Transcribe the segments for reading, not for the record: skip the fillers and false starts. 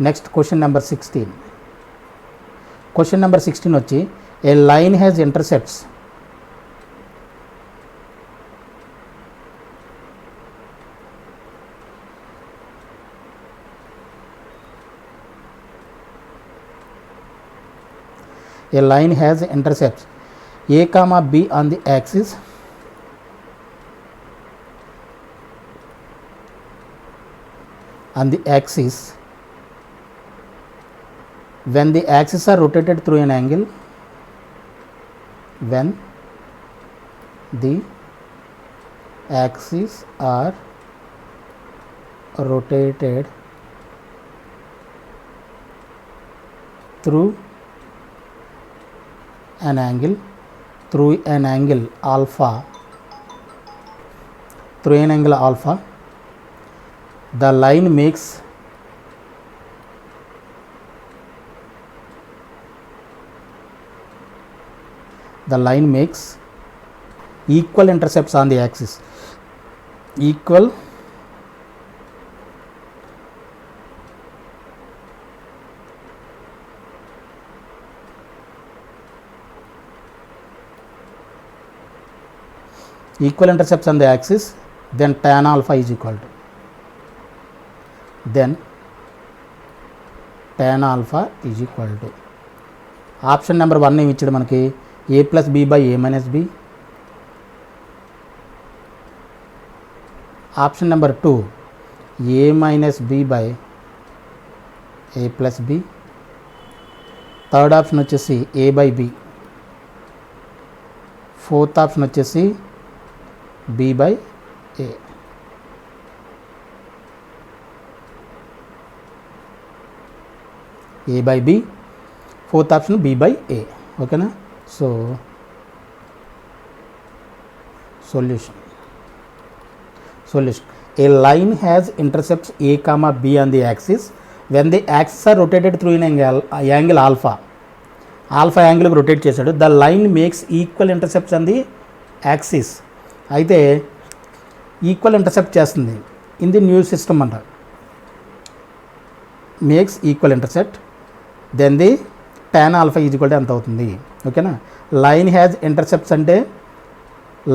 Next question number 16. Question number 16 వచ్చి a line has intercepts a line has intercepts a comma b on the axis when the axes are rotated through an angle through an angle alpha the line makes equal intercepts on the axis. Equal intercepts on the axis, then tan alpha is equal to option number 1 ఏమి ఇచ్చాడు మనకి a plus b by a minus b. Option number 2 a minus b by a plus b. Third option వచ్చేసి a by b. Fourth option వచ్చేసి b by a. a by b, fourth option b by a. Okay na? So solution. A line has intercepts a comma b on the axis when the axes are rotated through an angle alpha angle rotate చేశాడు. the line makes equal intercepts on the axis. అయితే equal intercept చేస్తుంది in the new system అంట. Makes equal intercept then the tan alpha is equal to ఎంత అవుతుంది. ఓకేనా. Line has intercepts అంటే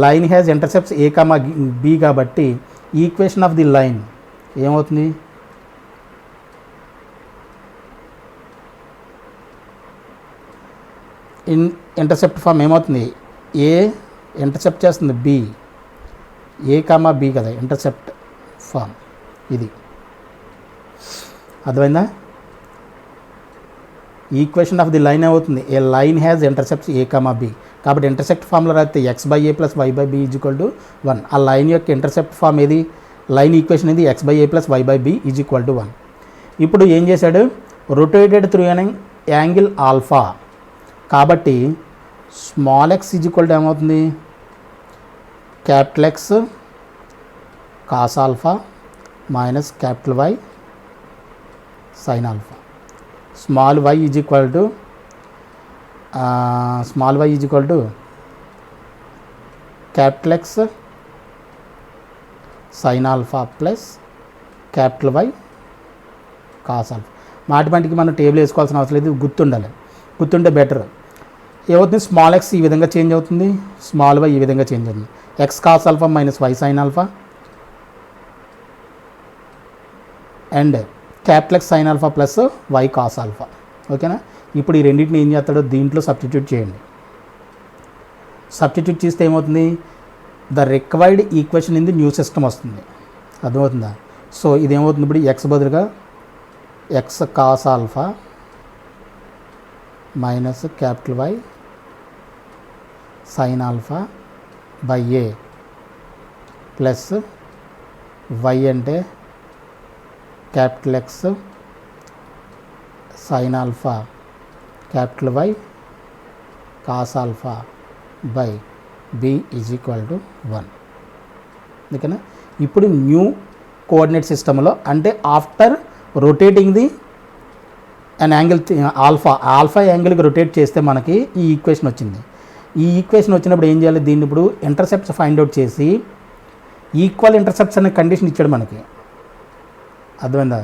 line has intercepts a comma b కాబట్టి equation of the line ఏమవుతుంది, in intercept form ఏమవుతుంది, a intercept చేస్తుంది b, a comma b కదా intercept form ఇది. అర్థమైందా. ఈక్వేషన్ ఆఫ్ ది లైన్ ఏమవుతుంది, a line has intercepts a comma b కాబట్టి intercept ఫామ్లో రాస్తే x by a plus y by b is equal to 1. ఆ లైన్ యొక్క ఇంటర్సెప్ట్ ఫామ్ ఏది, లైన్ ఈక్వేషన్ ఇది x by a plus y by b is equal to 1. ఇప్పుడు ఏం చేశాడు, rotated through an angle alpha కాబట్టి small x is equal to ఏమవుతుంది, capital X cos alpha minus capital Y sine alpha. Small y is equal to capital X sine alpha plus capital Y cos alpha. మాటిమాటికి మనం table వేసుకోవాల్సిన అవసరం లేదు, గుర్తుంటే better. ఏమవుతుంది, small X ఈ విధంగా చేంజ్ అవుతుంది, స్మాల్ వై ఈ విధంగా చేంజ్ అవుతుంది. X cos alpha minus y sine alpha and capital X sine alpha plus y cos alpha. ఓకేనా. ఇప్పుడు ఈ రెండింటిని ఏం చేస్తాడో దీంట్లో సబ్స్టిట్యూట్ చేయండి. సబ్స్టిట్యూట్ చేస్తే ఏమవుతుంది, the required equation in the new system వస్తుంది. అర్థమవుతుందా. సో ఇదేమవుతుంది, ఇప్పుడు ఎక్స్ బదులుగా x cos alpha minus capital Y sine alpha by a plus y అంటే capital X sine alpha capital Y cos alpha by b is equal to 1. ఓకేనా. ఇప్పుడు new coordinate సిస్టంలో అంటే after rotating the and angle alpha యాంగిల్కి rotate చేస్తే మనకి ఈ equation వచ్చింది. ఈ ఈక్వేషన్ వచ్చినప్పుడు ఏం చేయాలి, దీన్ని ఇప్పుడు ఇంటర్సెప్ట్స్ ఫైండ్ అవుట్ చేసి ఈక్వల్ ఇంటర్సెప్ట్స్ అనే కండిషన్ ఇచ్చాడు మనకి. అర్థమైందా.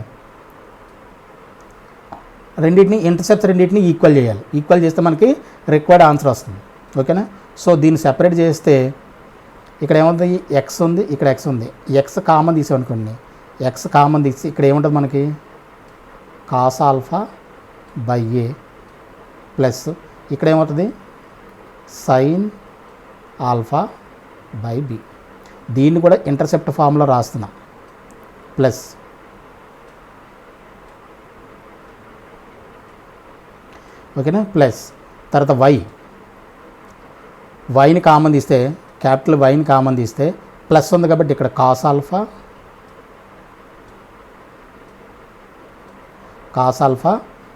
రెండింటిని ఇంటర్సెప్ట్స్ రెండింటిని ఈక్వల్ చేయాలి. ఈక్వల్ చేస్తే మనకి రిక్వైర్డ్ ఆన్సర్ వస్తుంది. ఓకేనా. సో దీన్ని సెపరేట్ చేస్తే ఇక్కడ ఏముంది, ఎక్స్ ఉంది, ఇక్కడ ఎక్స్ ఉంది. ఎక్స్ కామన్ తీసామనుకోండి, ఎక్స్ కామన్ తీసి ఇక్కడ ఏముంటుంది మనకి cos alpha by a plus ఇక్కడ ఏమవుతుంది సైన్ ఆల్ఫా బై బి. దీన్ని కూడా ఇంటర్సెప్ట్ ఫామ్లో రాస్తున్నా. ప్లస్ ఓకేనా, ప్లస్ తర్వాత వైని కామన్ తీస్తే, క్యాపిటల్ వైని కామన్ తీస్తే ప్లస్ ఉంది కాబట్టి ఇక్కడ కాస్ ఆల్ఫా,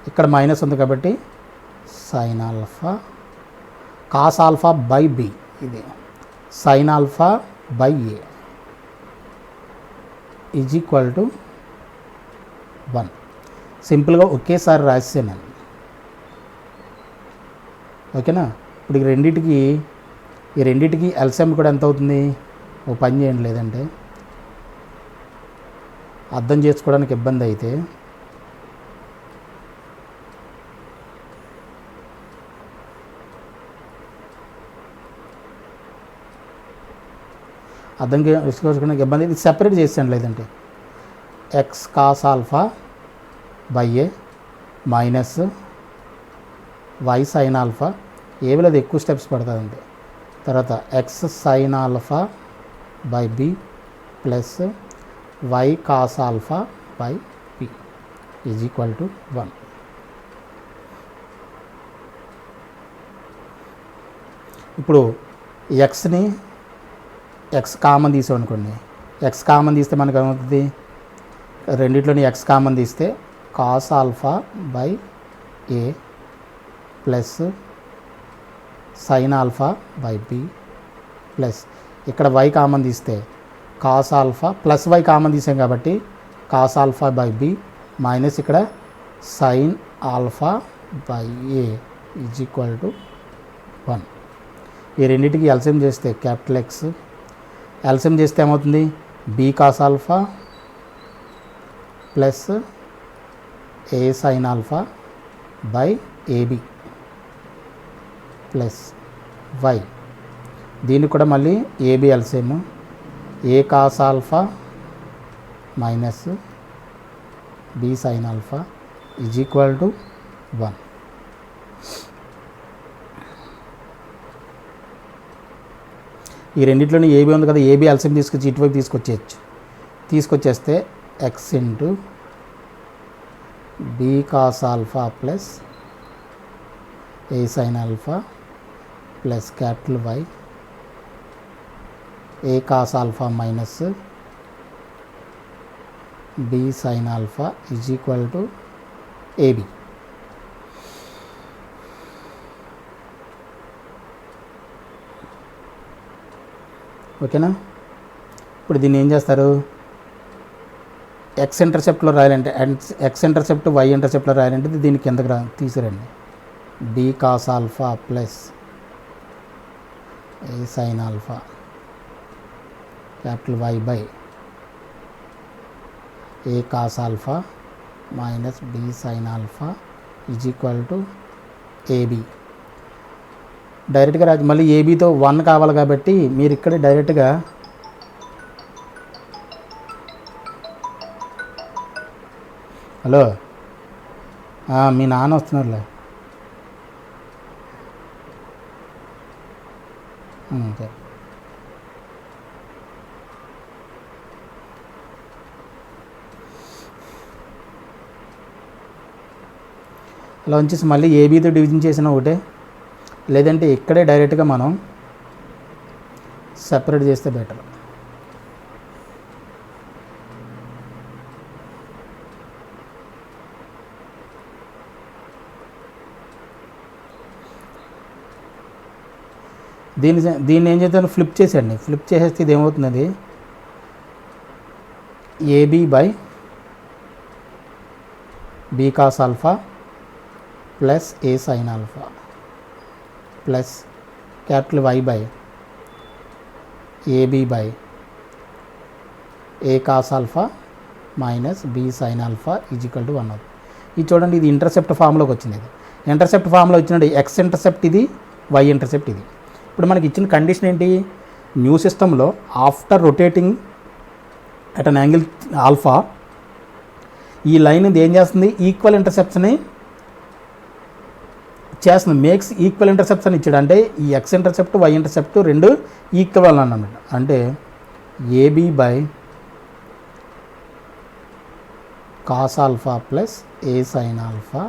ఇక్కడ మైనస్ ఉంది కాబట్టి sine alpha, cos alpha by b, ఇది sine alpha by a is equal to 1. సింపుల్గా ఒకేసారి రాసేసాను. ఓకేనా. ఇప్పుడు ఈ రెండింటికి ఎల్సిఎం కూడా ఎంత అవుతుంది, ఓ పని చేయండి, లేదంటే అర్థం చేసుకోవడానికి ఇబ్బంది అయితే అర్థం చేసుకోవడానికి ఇబ్బంది, ఇది సెపరేట్ చేసాను. లేదంటే x cos alpha by a minus y sine alpha, ఏవి లేదు ఎక్కువ స్టెప్స్ పడుతుందండి. తర్వాత x sine alpha by b plus y cos alpha by b is equal to 1. ఇప్పుడు ఎక్స్ కామన్ తీసామనుకోండి, ఎక్స్ కామన్ తీస్తే మనకు ఏమవుతుంది, రెండిట్లోని ఎక్స్ కామన్ తీస్తే cos alpha by a plus sine alpha by b plus ఇక్కడ వై కామన్ తీస్తే cos alpha plus y common తీసాం కాబట్టి cos alpha by b minus ఇక్కడ sine alpha by a is equal to 1. ఈ రెండింటికి LCM చేస్తే capital X, LCM చేస్తే ఏమవుతుంది b cos alpha plus a sine alpha by ab plus y. దీన్ని కూడా మళ్ళీ ab LCM, a cos alpha minus b sine alpha is equal to 1. ఈ రెండింటిలోని AB ఉంది కదా, ఏబి ఎల్సిఎం తీసుకొచ్చి ఇటువైపు తీసుకొచ్చేస్తే x into b cos alpha plus a sine alpha plus capital Y a cos alpha minus b sine alpha is equal to a b. ఓకేనా. ఇప్పుడు దీన్ని ఏం చేస్తారు, ఎక్స్ ఇంటర్సెప్ట్లో రాయాలంటే ఎక్స్ ఇంటర్సెప్ట్ వై ఇంటర్సెప్ట్లో రాయాలంటే దీన్ని కిందకి తీసిరండి. B cos alpha plus a sine alpha capital why by a cos alpha minus b sine alpha is equal to a b. డైరెక్ట్గా రాజు మళ్ళీ ఏబీతో 1 కావాలి కాబట్టి మీరు ఇక్కడ డైరెక్ట్గా హలో మీ నాన్న వస్తున్నారులే, సరే. అలా వచ్చేసి మళ్ళీ ఏబీతో డివిజన్ చేసిన ఒకటే, లేదంటే ఇక్కడే డైరెక్ట్గా మనం సెపరేట్ చేస్తే బెటర్. దీన్ని ఏం చేస్తాను, ఫ్లిప్ చేసేయండి. ఫ్లిప్ చేసేస్తే ఇది ఏమవుతుంది, ab by b cos alpha plus a sine alpha plus capital why by ab by a cos alpha minus b sine alpha is equal to 1 అవుతుంది. ఇది చూడండి, ఇది ఇంటర్సెప్ట్ ఫామ్లోకి వచ్చింది. ఇది ఇంటర్సెప్ట్ ఫామ్లో వచ్చినట్టు ఎక్స్ ఇంటర్సెప్ట్ ఇది, వై ఇంటర్సెప్ట్ ఇది. ఇప్పుడు మనకి ఇచ్చిన కండిషన్ ఏంటి, న్యూ సిస్టంలో after rotating at an angle alpha ఈ లైన్ ఇది ఏం చేస్తుంది, ఈక్వల్ ఇంటర్సెప్ట్స్ని చేస్తుంది, మేక్స్ ఈక్వల్ ఇంటర్సెప్ట్స్ అని ఇచ్చాడు. అంటే ఈ ఎక్స్ ఇంటర్సెప్ట్ వై ఇంటర్సెప్ట్ రెండు ఈక్వల్ అన్నమాట. అంటే ab by cos alpha plus a sine alpha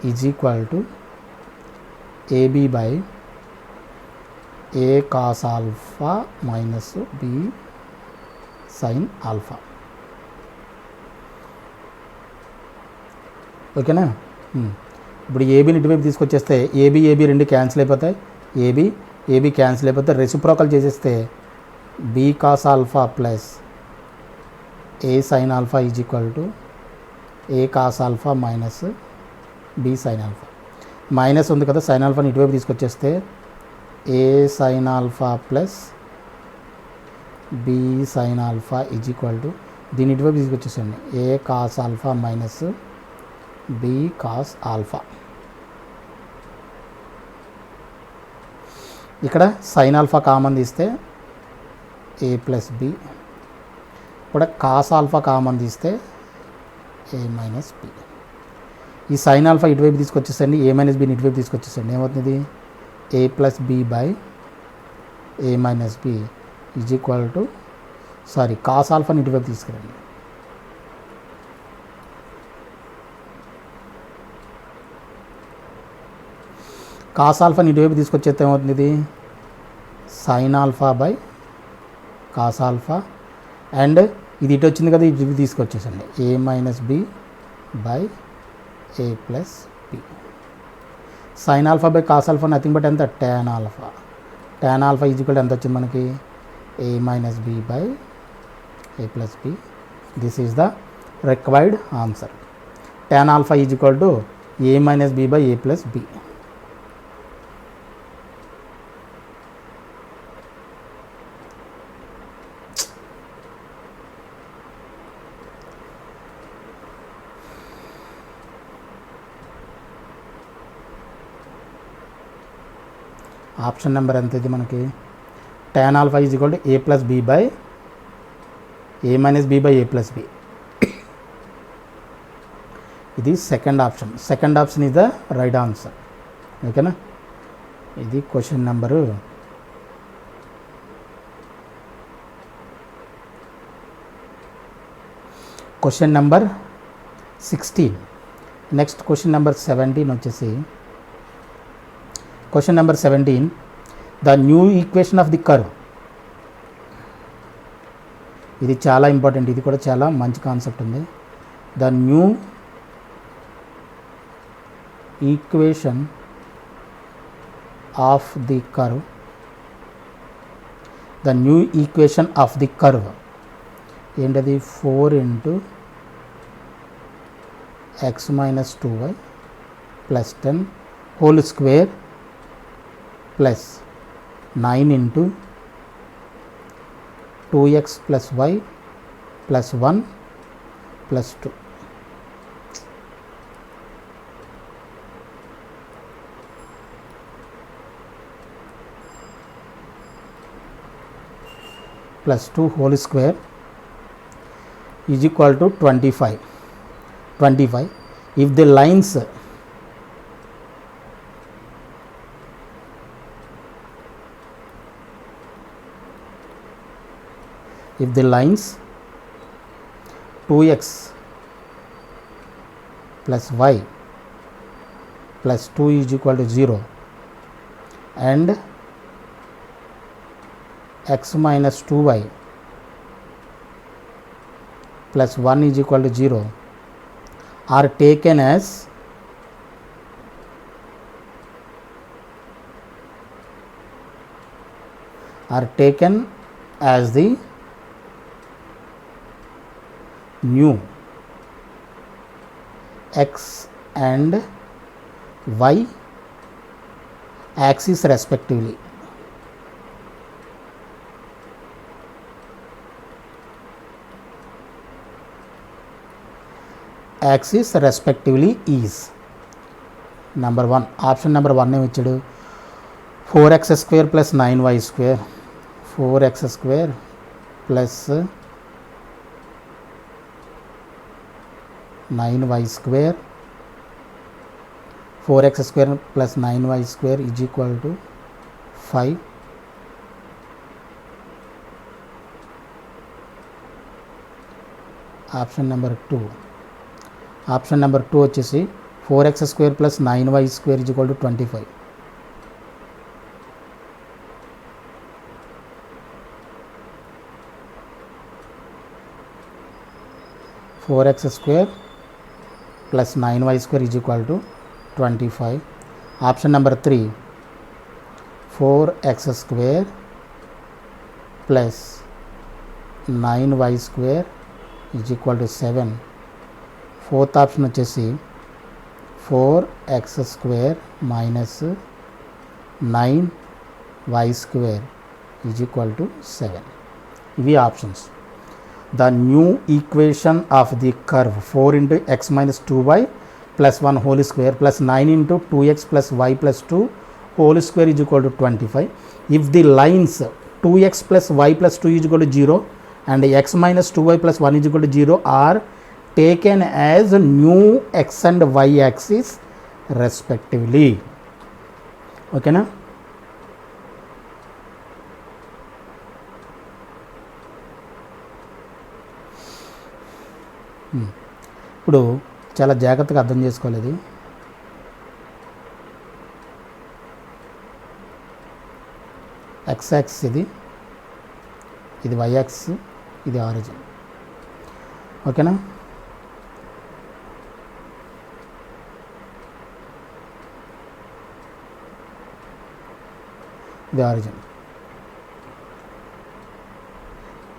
is equal to ab by a cos alpha minus b sine alpha. ఓకేనా. ఇప్పుడు ఏబీని ఇటువైపు తీసుకొచ్చేస్తే ఏబీ రెండు క్యాన్సిల్ అయిపోతాయి, ఏబీ క్యాన్సిల్ అయిపోతే రెసిప్రోకల్ చేసేస్తే b cos alpha plus a sine alpha is equal to a cos alpha minus b sine alpha. Minus ఉంది కదా, సైన్ ఆల్ఫాని ఇటువైపు తీసుకొచ్చేస్తే ఏ sine alpha plus b sine alpha is equal to దీని ఇటువైపు తీసుకొచ్చేసండి a cos alpha minus b cos alpha. ఇక్కడ sine alpha common తీస్తే a plus b, ఇక్కడ కాస్ ఆల్ఫా కామన్ తీస్తే ఏ మైనస్ బి. ఈ సైన్ ఆల్ఫా ఇటువైపు తీసుకొచ్చేసండి, ఏ మైనస్ బిని ఇటువైపు తీసుకొచ్చేసండి, ఏమవుతుంది a plus b by a minus b is equal to cos ఆల్ఫాని ఇటువైపు తీసుకురండి, కాస్ ఆల్ఫాని ఇటువైపు తీసుకొచ్చేస్తే ఏమవుతుంది, ఇది sine alpha by cos alpha, and ఇది ఇటు వచ్చింది కదా, ఇటు తీసుకొచ్చేసండి a minus b by a plus b. Sine alpha by cos alpha nothing but ఎంత, tan alpha. tan alpha is equal ఎంత వచ్చింది మనకి, a minus b by a plus b. This is the required answer. tan alpha is equal to a minus b by a plus b. Option number ఎంత ఇది మనకి, tan alpha is equal to a plus b by a minus b by a plus b. ఇది second option. Second option is the right answer. ఓకేనా. ఇది question number 16. Next question number 17 వచ్చేసి question number 17, the new equation of the curve. ఇది చాలా important, ఇది కూడా చాలా మంచి కాన్సెప్ట్ ఉంది. The new equation of the curve, the new equation of the curve ఏంటది, 4 into x minus 2y plus 10 whole square plus 9 into 2x plus y plus 1 plus 2. Plus 2 whole square is equal to 25. If the lines if the lines 2x plus y plus 2 is equal to 0 and x minus 2y plus 1 is equal to 0 are taken as the new x and y axis respectively. Axis respectively is. Number 1 option number 1 ఏమి ఇచ్చాడు, 4x² + 9y², 4x² + 9y², 4x² + 9y² = 5. Option number 2 వచ్చేసి 4x² + 9y² = 25. 4x² + 9y² = 25. Option number 3 4x² + 9y² = 7. Fourth option వచ్చేసి 4x² - 9y² = 7. ఇవి options. The new equation of the curve 4 × x - 2y + 1 whole square + 9 × 2x + y + 2 whole square = 25. If the lines 2x + y + 2 = 0 and x - 2y + 1 = 0 are taken as new x and y axis respectively. ఓకేనా? ఇప్పుడు చాలా జాగ్రత్తగా అర్థం చేసుకోవాలి. X axis ఇది y axis, ఇది origin. ఓకేనా? ఇది ఆరిజిన్.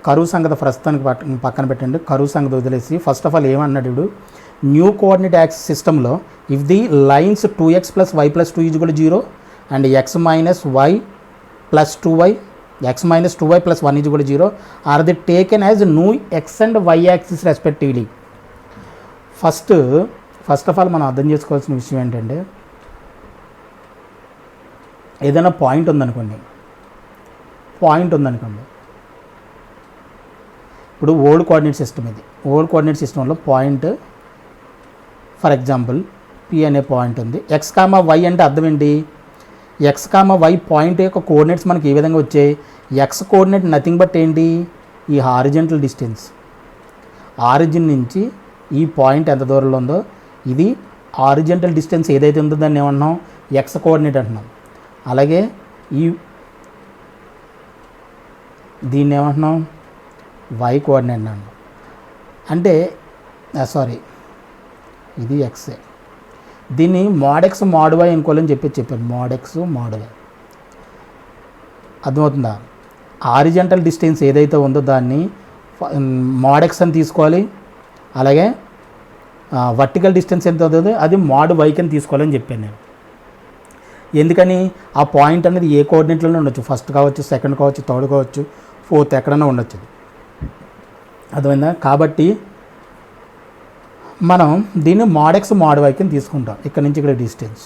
కరువు సంగతి ప్రస్తుతానికి పక్కన పెట్టండి, కరువు సంగతి వదిలేసి ఫస్ట్ ఆఫ్ ఆల్ ఏమన్నాడు ఇప్పుడు, న్యూ కోఆర్డినేట్ యాక్సిస్ సిస్టంలో if the lines 2x + y + 2 = 0 and x - y + 2y x - 2y + 1 = 0 are the taken as new x and y axis respectively. First of all మనం అర్థం చేసుకోవాల్సిన విషయం ఏంటంటే, ఏదైనా పాయింట్ ఉందనుకోండి, ఇప్పుడు ఓల్డ్ కోఆర్డినేట్ సిస్టమ్ ఇది. ఓల్డ్ కోఆర్డినేట్ సిస్టంలో పాయింట్, ఫర్ ఎగ్జాంపుల్ పి అనే పాయింట్ ఉంది. x, y అంటే అర్థం ఏంటి, x, y పాయింట్ యొక్క కోఆర్డినేట్స్ మనకి ఏ విధంగా వచ్చాయి, x కోఆర్డినేట్ నథింగ్ బట్ ఏంటి, ఈ హారిజెంటల్ డిస్టెన్స్. ఆరిజిన్ నుంచి ఈ పాయింట్ ఎంత దూరంలో ఉందో ఇది హారిజెంటల్ డిస్టెన్స్ ఏదైతే ఉందో దాన్ని ఏమంటున్నాం, x కోఆర్డినేట్ అంటున్నాం. అలాగే దీన్ని ఏమంటున్నాం, y కోఆర్డినేట్ అన్నాం. అంటే ఇది ఎక్సే. దీన్ని mod x mod y అనుకోవాలని చెప్పాను. mod x mod y అర్థమవుతుందా? హారిజెంటల్ డిస్టెన్స్ ఏదైతే ఉందో దాన్ని mod x అని తీసుకోవాలి. అలాగే వర్టికల్ డిస్టెన్స్ ఎంత అవుతుందో అది mod y అని తీసుకోవాలని చెప్పాను నేను. ఎందుకని, ఆ పాయింట్ అనేది ఏ కోఆర్డినేట్లోనే ఉండొచ్చు, ఫస్ట్ కావచ్చు, సెకండ్ కావచ్చు, థర్డ్ కావచ్చు, ఫోర్త్ ఎక్కడైనా ఉండొచ్చు. అర్థమైందా? కాబట్టి మనం దీన్ని mod x mod y కింద తీసుకుంటాం. ఇక్కడ నుంచి ఇక్కడ డిస్టెన్స్.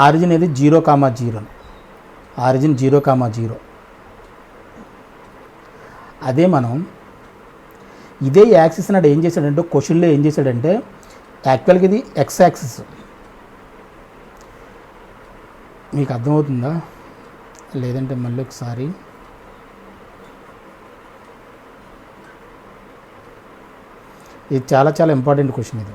ఆరిజిన్ ఇది 0,0, ఆరిజిన్ 0,0. అదే మనం ఇదే యాక్సిస్ నాడు ఏం చేశాడంటే, క్వశ్చన్లో ఏం చేశాడంటే, యాక్చువల్గా ఇది ఎక్స్ యాక్సిస్. మీకు అర్థమవుతుందా లేదంటే మళ్ళీ ఒకసారి, ఇది చాలా చాలా ఇంపార్టెంట్ క్వశ్చన్ ఇది.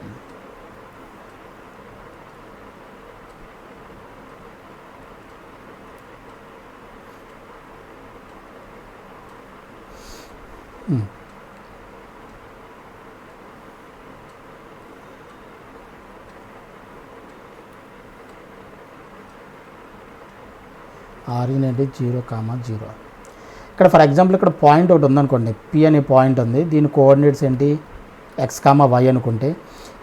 ఆరిజిన్ అంటే 0,0. ఇక్కడ ఫర్ ఎగ్జాంపుల్ ఇక్కడ పాయింట్ ఒకటి ఉందనుకోండి, పి అనే పాయింట్ ఉంది. దీని కోఆర్డినేట్స్ ఏంటి, x, y అనుకుంటే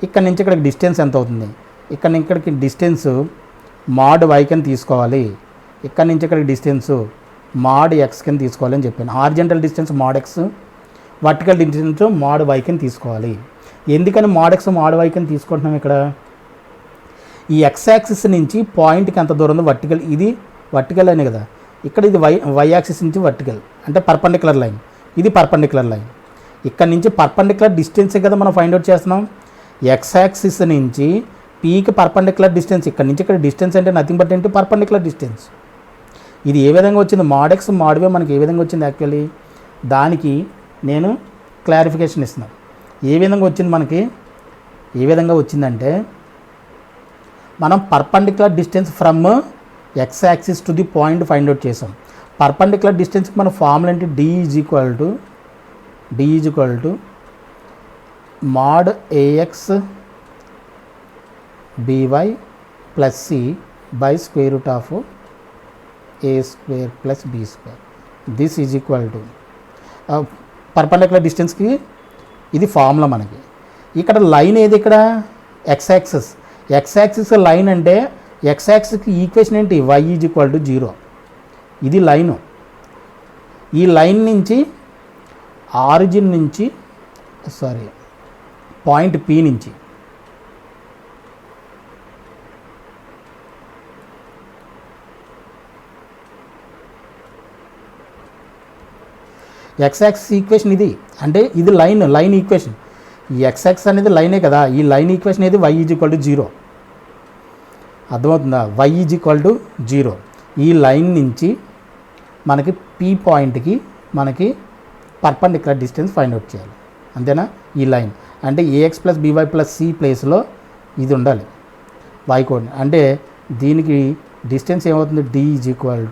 ఇక్కడ నుంచి ఇక్కడికి డిస్టెన్స్ ఎంత అవుతుంది, ఇక్కడ నుంచి ఇక్కడికి డిస్టెన్స్ mod y కింద తీసుకోవాలి, ఇక్కడ నుంచి ఇక్కడికి డిస్టెన్స్ mod x కింద తీసుకోవాలని చెప్పాను. Horizontal distance mod x, vertical distance mod y కింద తీసుకోవాలి. ఎందుకని మోడ్ ఎక్స్ మోడ్ వై కింద తీసుకుంటున్నాం? ఇక్కడ ఈ ఎక్స్ యాక్సిస్ నుంచి పాయింట్కి ఎంత దూరం ఉందో వర్టికల్, ఇది వర్టికల్ అనే కదా, ఇక్కడ ఇది వై యాక్సిస్ నుంచి వర్టికల్ అంటే పర్పెండిక్యులర్ లైన్, ఇది పర్పెండిక్యులర్ లైన్. ఇక్కడ నుంచి పర్పెండిక్యులర్ డిస్టెన్సే కదా మనం ఫైండ్ అవుట్ చేస్తున్నాం. ఎక్స్ యాక్సిస్ నుంచి పీకి పర్పెండిక్యులర్ డిస్టెన్స్, ఇక్కడ నుంచి ఇక్కడ డిస్టెన్స్ అంటే నథింగ్ బట్ ఏంటి? Perpendicular distance. ఇది ఏ విధంగా వచ్చింది? మోడ్ ఎక్స్ మోడ్ వై మనకి ఏ విధంగా వచ్చింది? యాక్చువల్లీ దానికి నేను క్లారిఫికేషన్ ఇస్తున్నాను. ఏ విధంగా వచ్చింది మనకి? ఏ విధంగా వచ్చిందంటే మనం perpendicular distance from x axis to the point find out చేసాం. పర్పెండిక్యులర్ డిస్టెన్స్కి మన ఫార్ములా ఏంటి? D is equal to mod a x b y plus c by square root of a square plus b square. This is equal to perpendicular డిస్టెన్స్కి ఇది formula మనకి. ఇక్కడ line ఏది? ఇక్కడ x axis. X axis line అంటే x యాక్సిస్కి equation ఏంటి? Y is equal to 0. ఇది లైను. ఈ లైన్ నుంచి ఆరిజిన్ నుంచి పాయింట్ పి నుంచి ఎక్స్ యాక్సిస్ ఈక్వేషన్ ఇది, అంటే ఇది లైన్ ఈక్వేషన్. ఈ ఎక్స్ యాక్సిస్ అనేది లైనే కదా, ఈ లైన్ ఈక్వేషన్ ఏది? Y is equal to 0. అర్థమవుతుందా? Y is equal to 0. ఈ లైన్ నుంచి మనకి పీ పాయింట్కి మనకి పర్పెండిక్యులర్ డిస్టెన్స్ ఫైండ్ అవుట్ చేయాలి, అంతేనా? ఈ లైన్ అంటే ax plus by plus c ప్లేస్లో ఇది ఉండాలి, వై కోడ్. అంటే దీనికి డిస్టెన్స్ ఏమవుతుంది? D is equal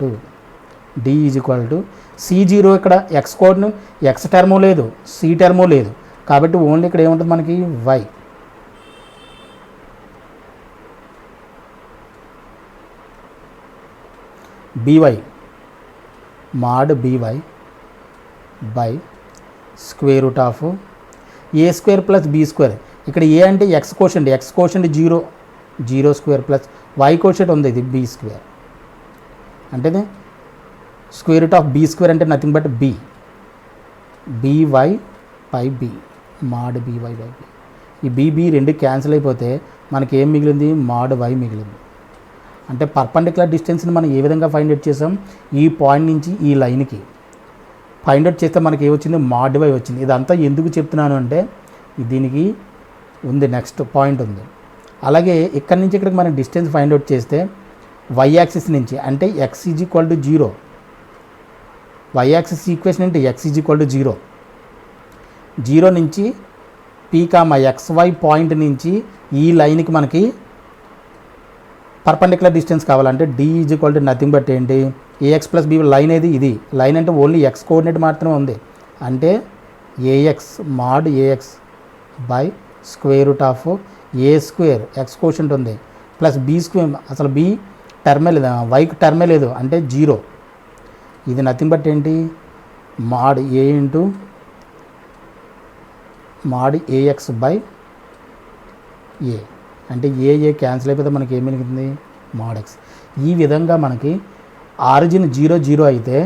to C0. ఇక్కడ ఎక్స్ కోడ్ను ఎక్స్ టర్ము లేదు, సి టర్ము లేదు, కాబట్టి ఓన్లీ ఇక్కడ ఏముంటుంది మనకి? Y. By mod by by square root of a square plus b square. ఇక్కడ ఏ అంటే x quotient 0 square plus y quotient ఉంది, ఇది బీ స్క్వేర్. అంటే square root of b square అంటే nothing but b, by by b, mod by by b. ఈ b రెండు cancel అయిపోతే మనకి ఏం మిగిలింది? మాడ్ వై మిగిలింది. అంటే పర్పెండిక్యులర్ డిస్టెన్స్ని మనం ఏ విధంగా ఫైండ్ అవుట్ చేసాం? ఈ పాయింట్ నుంచి ఈ లైన్కి ఫైండ్ అవుట్ చేస్తే మనకి ఏమొచ్చింది? మాడ్ వై వచ్చింది. ఇదంతా ఎందుకు చెప్తున్నాను అంటే దీనికి ఉంది, నెక్స్ట్ పాయింట్ ఉంది. అలాగే ఇక్కడి నుంచి ఇక్కడికి మనం డిస్టెన్స్ ఫైండ్ అవుట్ చేస్తే వై యాక్సిస్ నుంచి అంటే x is equal to 0. Y axis equation అంటే ఎక్స్ ఈజ్ ఈక్వల్ టు 0 నుంచి p comma x y point నుంచి ఈ లైన్కి మనకి పర్పెండిక్యులర్ డిస్టెన్స్ కావాలంటే d is equal to nothing but ఏంటి? A x plus b. లైన్ ఏది? ఇది లైన్ అంటే ఓన్లీ ఎక్స్ కోఆర్డినేట్ మాత్రమే ఉంది, అంటే a x mod a x by square root of a square x quotient ఉంది ప్లస్ బీ స్క్వేర్. అసలు బీ టర్మే లేదు, వైకి టర్మే లేదు, అంటే 0. ఇది నథింగ్ బట్ ఏంటి? Mod a into mod a x by a, అంటే ఏ క్యాన్సిల్ అయిపోతే మనకి ఏం మిగులుతుంది? Mod x. ఈ విధంగా మనకి ఆరిజిన్ 0 అయితే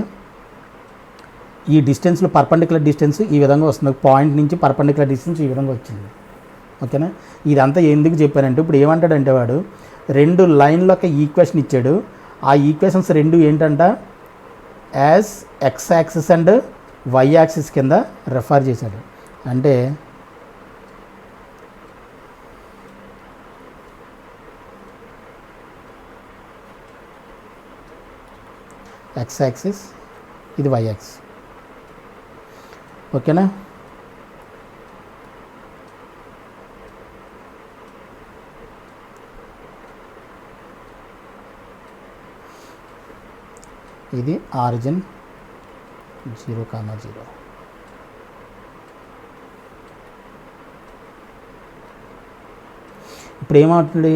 ఈ డిస్టెన్స్లో పర్పెండిక్యులర్ డిస్టెన్స్ ఈ విధంగా వస్తుంది, పాయింట్ నుంచి పర్పెండిక్యులర్ డిస్టెన్స్ ఈ విధంగా వచ్చింది, ఓకేనా? ఇదంతా ఎందుకు చెప్పానంటే ఇప్పుడు ఏమంటాడంటే వాడు 2 లైన్లకి ఈక్వేషన్ ఇచ్చాడు. ఆ ఈక్వేషన్స్ 2 ఏంటంట? As x axis and y axis కింద రెఫర్ చేశాడు. అంటే ఎక్స్ యాక్సిస్, ఇది వై యాక్సిస్, ఓకేనా? ఇది ఆరిజిన్ 0,0. ఇప్పుడు ఏమవుతుంది?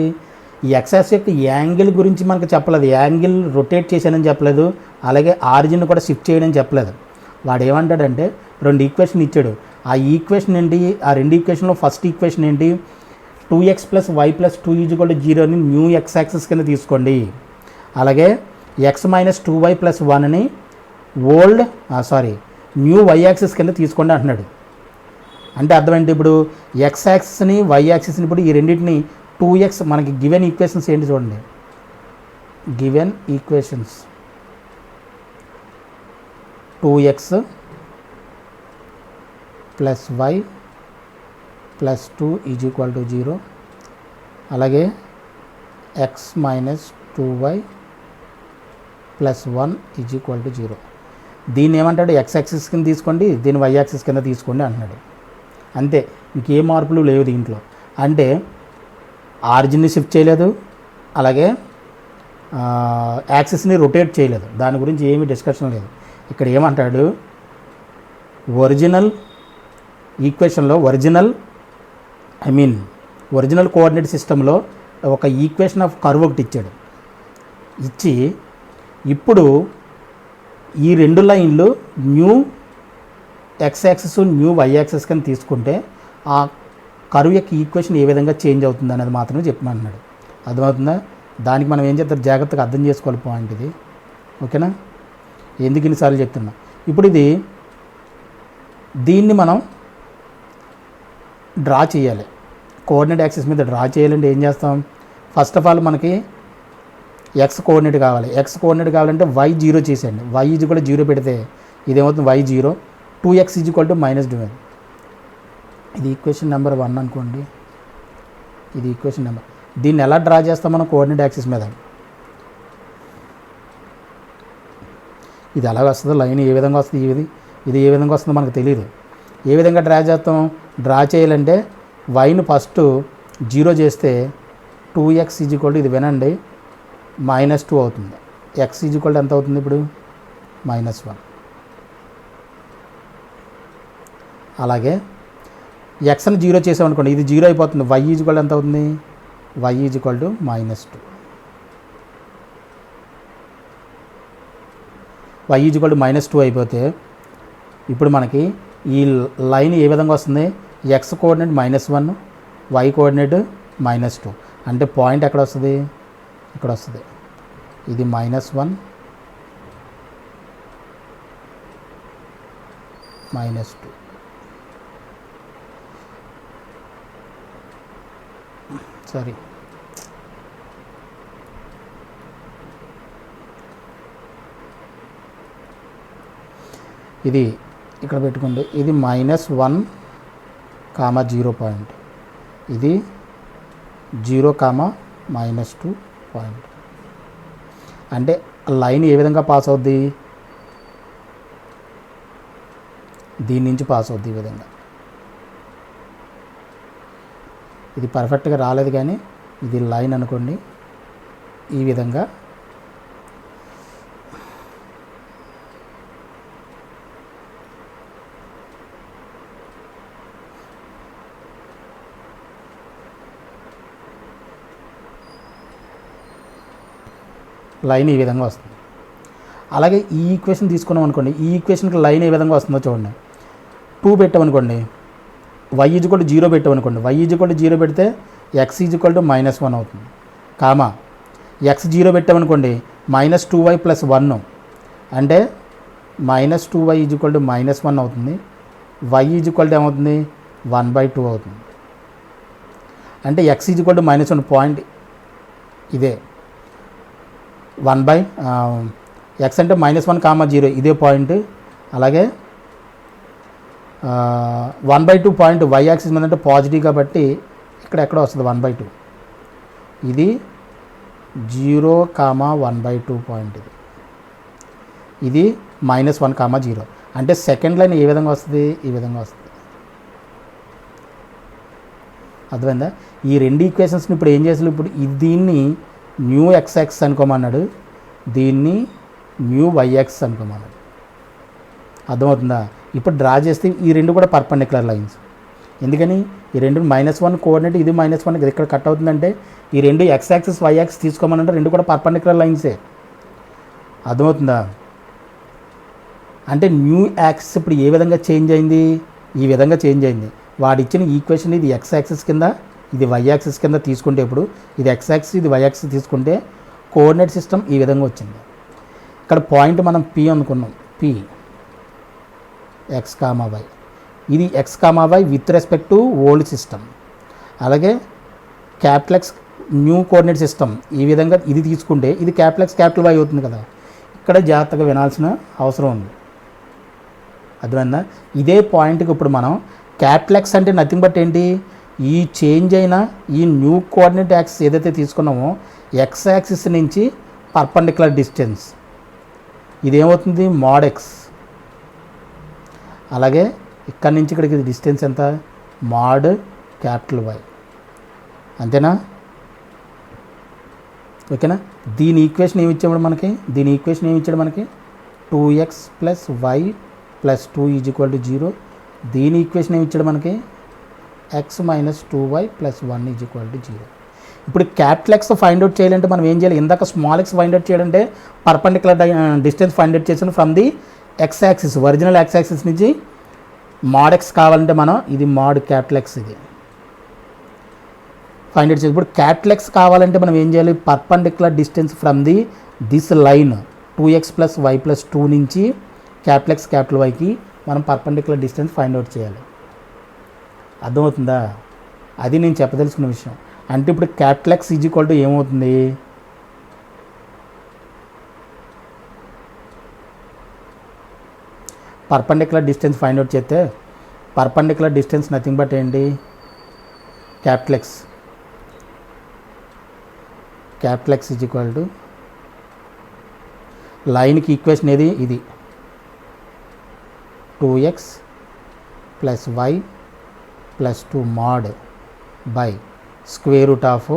ఈ ఎక్సాక్స్ యొక్క యాంగిల్ గురించి మనకు చెప్పలేదు, యాంగిల్ రొటేట్ చేశానని చెప్పలేదు, అలాగే ఆరిజిన్ కూడా షిఫ్ట్ చేయడని చెప్పలేదు. వాడు ఏమంటాడంటే 2 ఈక్వేషన్ ఇచ్చాడు. ఆ ఈక్వేషన్ ఏంటి? ఆ 2 ఈక్వేషన్లో ఫస్ట్ ఈక్వేషన్ ఏంటి? 2x plus y plus 2 is equal to 0ని న్యూ ఎక్స్ యాక్సిస్ కింద తీసుకోండి. అలాగే x మైనస్ 2y ప్లస్ 1ని న్యూ వై యాక్సిస్ కింద తీసుకోండి అంటున్నాడు. అంటే అర్థమేంటి, ఇప్పుడు ఎక్స్ యాక్సిస్ని వై యాక్సిస్ని ఇప్పుడు ఈ రెండింటిని 2x మనకి గివెన్ ఈక్వేషన్స్ ఏంటి చూడండి, given equations 2x plus y plus 2 is equal to 0, అలాగే x minus 2y plus 1 is equal to 0. దీన్ని ఏమంటాడు, ఎక్స్ యాక్సిస్ కింద తీసుకోండి, దీన్ని వై యాక్సిస్ కింద తీసుకోండి అంటున్నాడు. అంతే, ఇంకే మార్పులు లేవు దీంట్లో. అంటే ఆరిజిన్ని షిఫ్ట్ చేయలేదు, అలాగే యాక్సిస్ని రొటేట్ చేయలేదు, దాని గురించి ఏమీ డిస్కషన్ లేదు. ఇక్కడ ఏమంటాడు, ఒరిజినల్ ఈక్వేషన్లో ఒరిజినల్ కోఆర్డినేట్ సిస్టంలో ఒక ఈక్వేషన్ ఆఫ్ కర్వ్ ఒకటి ఇచ్చాడు. ఇచ్చి ఇప్పుడు ఈ రెండు లైన్లు new x axis new y axis కింద తీసుకుంటే ఆ కర్వ్ యొక్క ఈక్వేషన్ ఏ విధంగా చేంజ్ అవుతుంది అనేది మాత్రమే చెప్పమన్నాడు. అర్థమవుతుందా? దానికి మనం ఏం చేస్తారు, జాగ్రత్తగా అర్థం చేసుకోవాలి పాయింట్ ఇది. ఓకేనా? ఎందుకు ఇన్నిసార్లు చెప్తున్నా. ఇప్పుడు దీన్ని మనం డ్రా చేయాలి, కోఆర్డినేట్ యాక్సిస్ మీద డ్రా చేయాలంటే ఏం చేస్తాం, ఫస్ట్ ఆఫ్ ఆల్ మనకి ఎక్స్ కోఆర్డినేట్ కావాలి. ఎక్స్ కోఆర్డినేట్ కావాలంటే వై 0 చేసేయండి. వై ఈజ్ ఈక్వల్ టు 0 పెడితే ఇదేమవుతుంది, y 0, 2x is equal to -12. ఇది ఈక్వేషన్ నెంబర్ 1 అనుకోండి, ఇది ఈక్వేషన్ నెంబర్. దీన్ని ఎలా డ్రా చేస్తాం మనం కోఆర్డినేట్ యాక్సిస్ మీద, ఇది ఎలా వస్తుందో, లైన్ ఏ విధంగా వస్తుంది, ఇది ఏ విధంగా వస్తుందో మనకు తెలియదు. ఏ విధంగా డ్రా చేస్తాం, డ్రా చేయాలంటే వైను ఫస్ట్ 0 చేస్తే 2x ఈజ్ ఈక్వల్ టు, ఇది వినండి, -2 అవుతుంది. x ఈజ్ ఈక్వల్ టు ఎంత అవుతుంది ఇప్పుడు, -1. అలాగే ఎక్స్ని 0 చేసామనుకోండి, ఇది 0 అయిపోతుంది. y ఈజ్ ఈక్వల్ ఎంత అవుతుంది, y is equal to -2. y is equal to -2 అయిపోతే ఇప్పుడు మనకి ఈ లైన్ ఏ విధంగా వస్తుంది, ఎక్స్ కోఆర్డినేట్ -1, y కోఆర్డినేట్ -2. అంటే పాయింట్ ఎక్కడ వస్తుంది, ఇక్కడ వస్తుంది. ఇది -1 -2. సారీ, ఇది ఇక్కడ పెట్టుకోండి. ఇది -1, 0 పాయింట్, ఇది 0, -2 పాయింట్. అంటే లైన్ ఏ విధంగా పాస్ అవుద్ది, దీని నుంచి పాస్ అవుద్ది ఈ విధంగా. ఇది పర్ఫెక్ట్గా రాలేదు కానీ ఇది లైన్ అనుకోండి, ఈ విధంగా లైన్ ఈ విధంగా వస్తుంది. అలాగే ఈ ఈక్వేషన్ తీసుకున్నాం అనుకోండి, ఈ ఈక్వేషన్కి లైన్ ఏ విధంగా వస్తుందో చూడండి. 2 పెట్టామనుకోండి, y ఈజ్ ఈక్వల్ టు 0 పెట్టామనుకోండి, y ఈజ్ ఈక్వల్ టు 0 పెడితే x ఈజ్ ఈక్వల్ టు -1 అవుతుంది. x 0 పెట్టామనుకోండి, -2y + 1, అంటే -2y ఈజ్ ఈక్వల్ టు -1 అవుతుంది. y ఈజ్ ఈక్వల్ టు ఏమవుతుంది, 1/2 అవుతుంది. అంటే x is equal to -1 point ఇదే, x అంటే -1, 0 ఇదే పాయింట్. అలాగే 1/2 పాయింట్ y యాక్సిస్ మీద అంటే పాజిటివ్ కాబట్టి ఇక్కడ ఎక్కడ వస్తుంది 1/2. ఇది 0, 1/2 పాయింట్. ఇది -1, 0. అంటే సెకండ్ లైన్ ఏ విధంగా వస్తుంది, ఈ విధంగా వస్తుంది. అర్థమైందా? ఈ రెండు ఈక్వేషన్స్ని ఇప్పుడు ఏం చేయాలి, ఇప్పుడు దీన్ని న్యూ xx అనుకోమన్నాడు, దీన్ని న్యూ yx అనుకోమన్నాడు. అర్థమవుతుందా? ఇప్పుడు డ్రా చేస్తే ఈ రెండు కూడా పర్పెండిక్యులర్ లైన్స్. ఎందుకని ఈ రెండు -1 కోఆర్డినేట్, ఇది -1 ఇక్కడ కట్ అవుతుందంటే ఈ రెండు x యాక్సిస్ y యాక్సిస్ తీసుకోమనంటే రెండు కూడా పర్పెండిక్యులర్ లైన్సే. అర్థమవుతుందా? అంటే న్యూ యాక్సిస్ ఇప్పుడు ఏ విధంగా చేంజ్ అయింది, ఈ విధంగా చేంజ్ అయింది. వాడు ఇచ్చిన ఈక్వేషన్ ఇది x యాక్సిస్ కింద, ఇది y యాక్సిస్ కింద తీసుకుంటే, ఇప్పుడు ఇది x యాక్సిస్, ఇది y యాక్సిస్ తీసుకుంటే కోఆర్డినేట్ సిస్టమ్ ఈ విధంగా వచ్చింది. ఇక్కడ పాయింట్ మనం P అనుకున్నాం, P ఎక్స్ కామా వై. ఇది x comma y with respect to old system. అలాగే capital x new coordinate system ఈ విధంగా ఇది తీసుకుంటే ఇది క్యాపిటల్ ఎక్స్ క్యాపిటల్ వై అవుతుంది కదా. ఇక్కడ జాగ్రత్తగా వినాల్సిన అవసరం ఉంది. అర్థమైందా? ఇదే పాయింట్కి ఇప్పుడు మనం క్యాపిటల్ ఎక్స్ అంటే నథింగ్ బట్ ఏంటి, ఈ చేంజ్ అయిన ఈ న్యూ కోఆర్డినేట్ యాక్సిస్ ఏదైతే తీసుకున్నామో ఎక్స్ యాక్సిస్ నుంచి పర్పెండిక్యులర్ డిస్టెన్స్ ఇదేమవుతుంది మోడ్ ఎక్స్. అలాగే ఇక్కడి నుంచి ఇక్కడికి డిస్టెన్స్ ఎంత మోడ్ క్యాపిటల్ వై. అంతేనా? ఓకేనా? దీని ఈక్వేషన్ ఏమి ఇచ్చాడు మనకి, 2x + y + 2 = 0. దీని ఈక్వేషన్ ఏమి ఇచ్చాడు మనకి x - 2y + 1 = 0. ఇప్పుడు క్యాపిటల్ ఎక్స్ ఫైండ్ అవుట్ చేయాలంటే మనం ఏం చేయాలి, ఇందాక స్మాల్ ఎక్స్ ఫైండ్ అవుట్ చేయాలంటే పర్పెండిక్యులర్ డిస్టెన్స్ ఫైండ్ అవుట్ చేసాను from the X axis, original X axis నుంచి మోడ్ ఎక్స్ కావాలంటే మనం ఇది మోడ్ క్యాపిటల్ ఎక్స్ ఇది ఫైండ్ అవుట్ చేయాలి. ఇప్పుడు క్యాపిటల్ ఎక్స్ కావాలంటే మనం ఏం చేయాలి, perpendicular distance from the this line 2x + y + 2 నుంచి క్యాపిటల్ ఎక్స్ క్యాపిటల్ వైకి మనం పర్పెండిక్యులర్ డిస్టెన్స్ ఫైండ్ అవుట్ చేయాలి. అర్థమవుతుందా? అది నేను చెప్పదలుచుకున్న విషయం. అంటే ఇప్పుడు క్యాపిటల్ ఎక్స్ = ఏమవుతుంది, పర్పెండిక్యులర్ డిస్టెన్స్ ఫైండ్ అవుట్ చేస్తే పర్పెండిక్యులర్ డిస్టెన్స్ నథింగ్ బట్ ఏంటి క్యాపిటల్ ఎక్స్ = లైన్కి ఈక్వేషన్ ఏది ఇది 2x + y + 2 mod by √,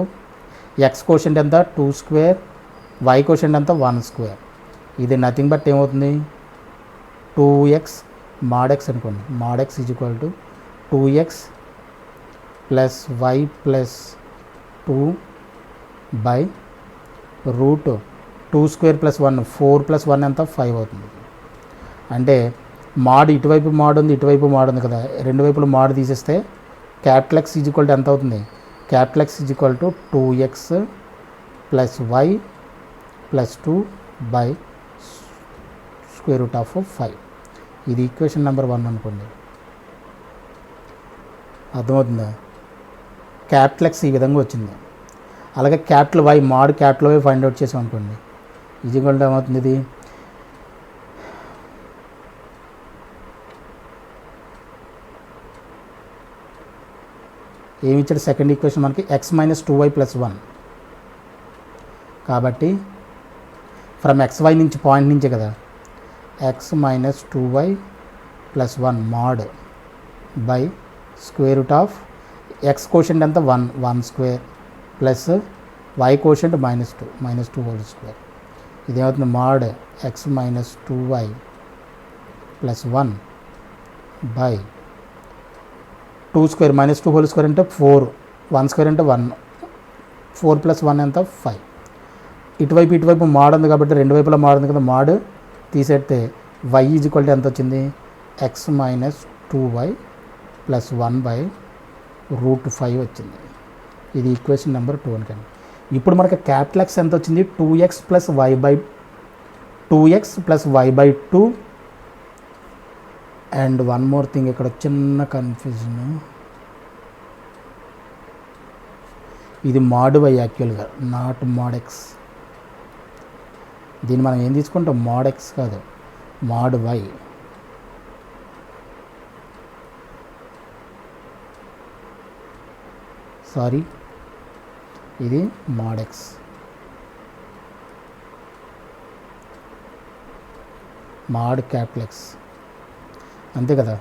x quotient ఎంత 2², y కోషెంట్ ఎంత 1². ఇది నథింగ్ బట్ ఏమవుతుంది 2x mod x అనుకోండి. mod x = 2x + y + 2 by √2² + 1 4 + 1 ఎంత 5 అవుతుంది. అంటే మాడ్ ఇటువైపు మాడ్ ఉంది, ఇటువైపు మాడ్ ఉంది కదా, రెండు వైపులు మాడ్ తీసేస్తే క్యాపిటల్ ఎక్స్ = ఎంత అవుతుంది, capital X = 2x + y + 2 by √5. ఇది ఈక్వేషన్ నెంబర్ 1 అనుకోండి. అర్థమవుతుందా? క్యాపిటల్ ఎక్స్ ఈ విధంగా వచ్చింది. అలాగే capital y mod capital y find out చేసాం అనుకోండి. ఇది ఏమవుతుంది, ఇది ఏమి ఇచ్చాడు సెకండ్ ఈక్వేషన్ మనకి x - 2y + 1. కాబట్టి ఫ్రమ్ xy నుంచి పాయింట్ నుంచే కదా x - 2y + 1 mod by √, x quotient ఎంత 1² plus y quotient -2 2². ఇదేమవుతుంది mod x - 2y + 1 by 2² -2² అంటే 4, 1² అంటే 1, 4 + 1 ఎంత 5. ఇటువైపు మాడ్ ఉంది కాబట్టి రెండు వైపులా మాడ్ ఉంది కదా, మాడ్ తీసేస్తే y = ఎంత వచ్చింది x - 2y + 1 బై √5 వచ్చింది. ఇది ఈక్వేషన్ నెంబర్ 2 అనుకోండి. ఇప్పుడు మనకి క్యాపిటల్ ఎక్స్ ఎంత వచ్చింది 2x + y / 2. And one more thing, ఇక్కడ చిన్న కన్ఫ్యూజన్, ఇది mod y యాక్చువల్గా నాట్ mod x. దీన్ని మనం ఏం తీసుకుంటాం mod x కాదు mod y. సారీ, ఇది mod x. mod capital X అంతే కదా.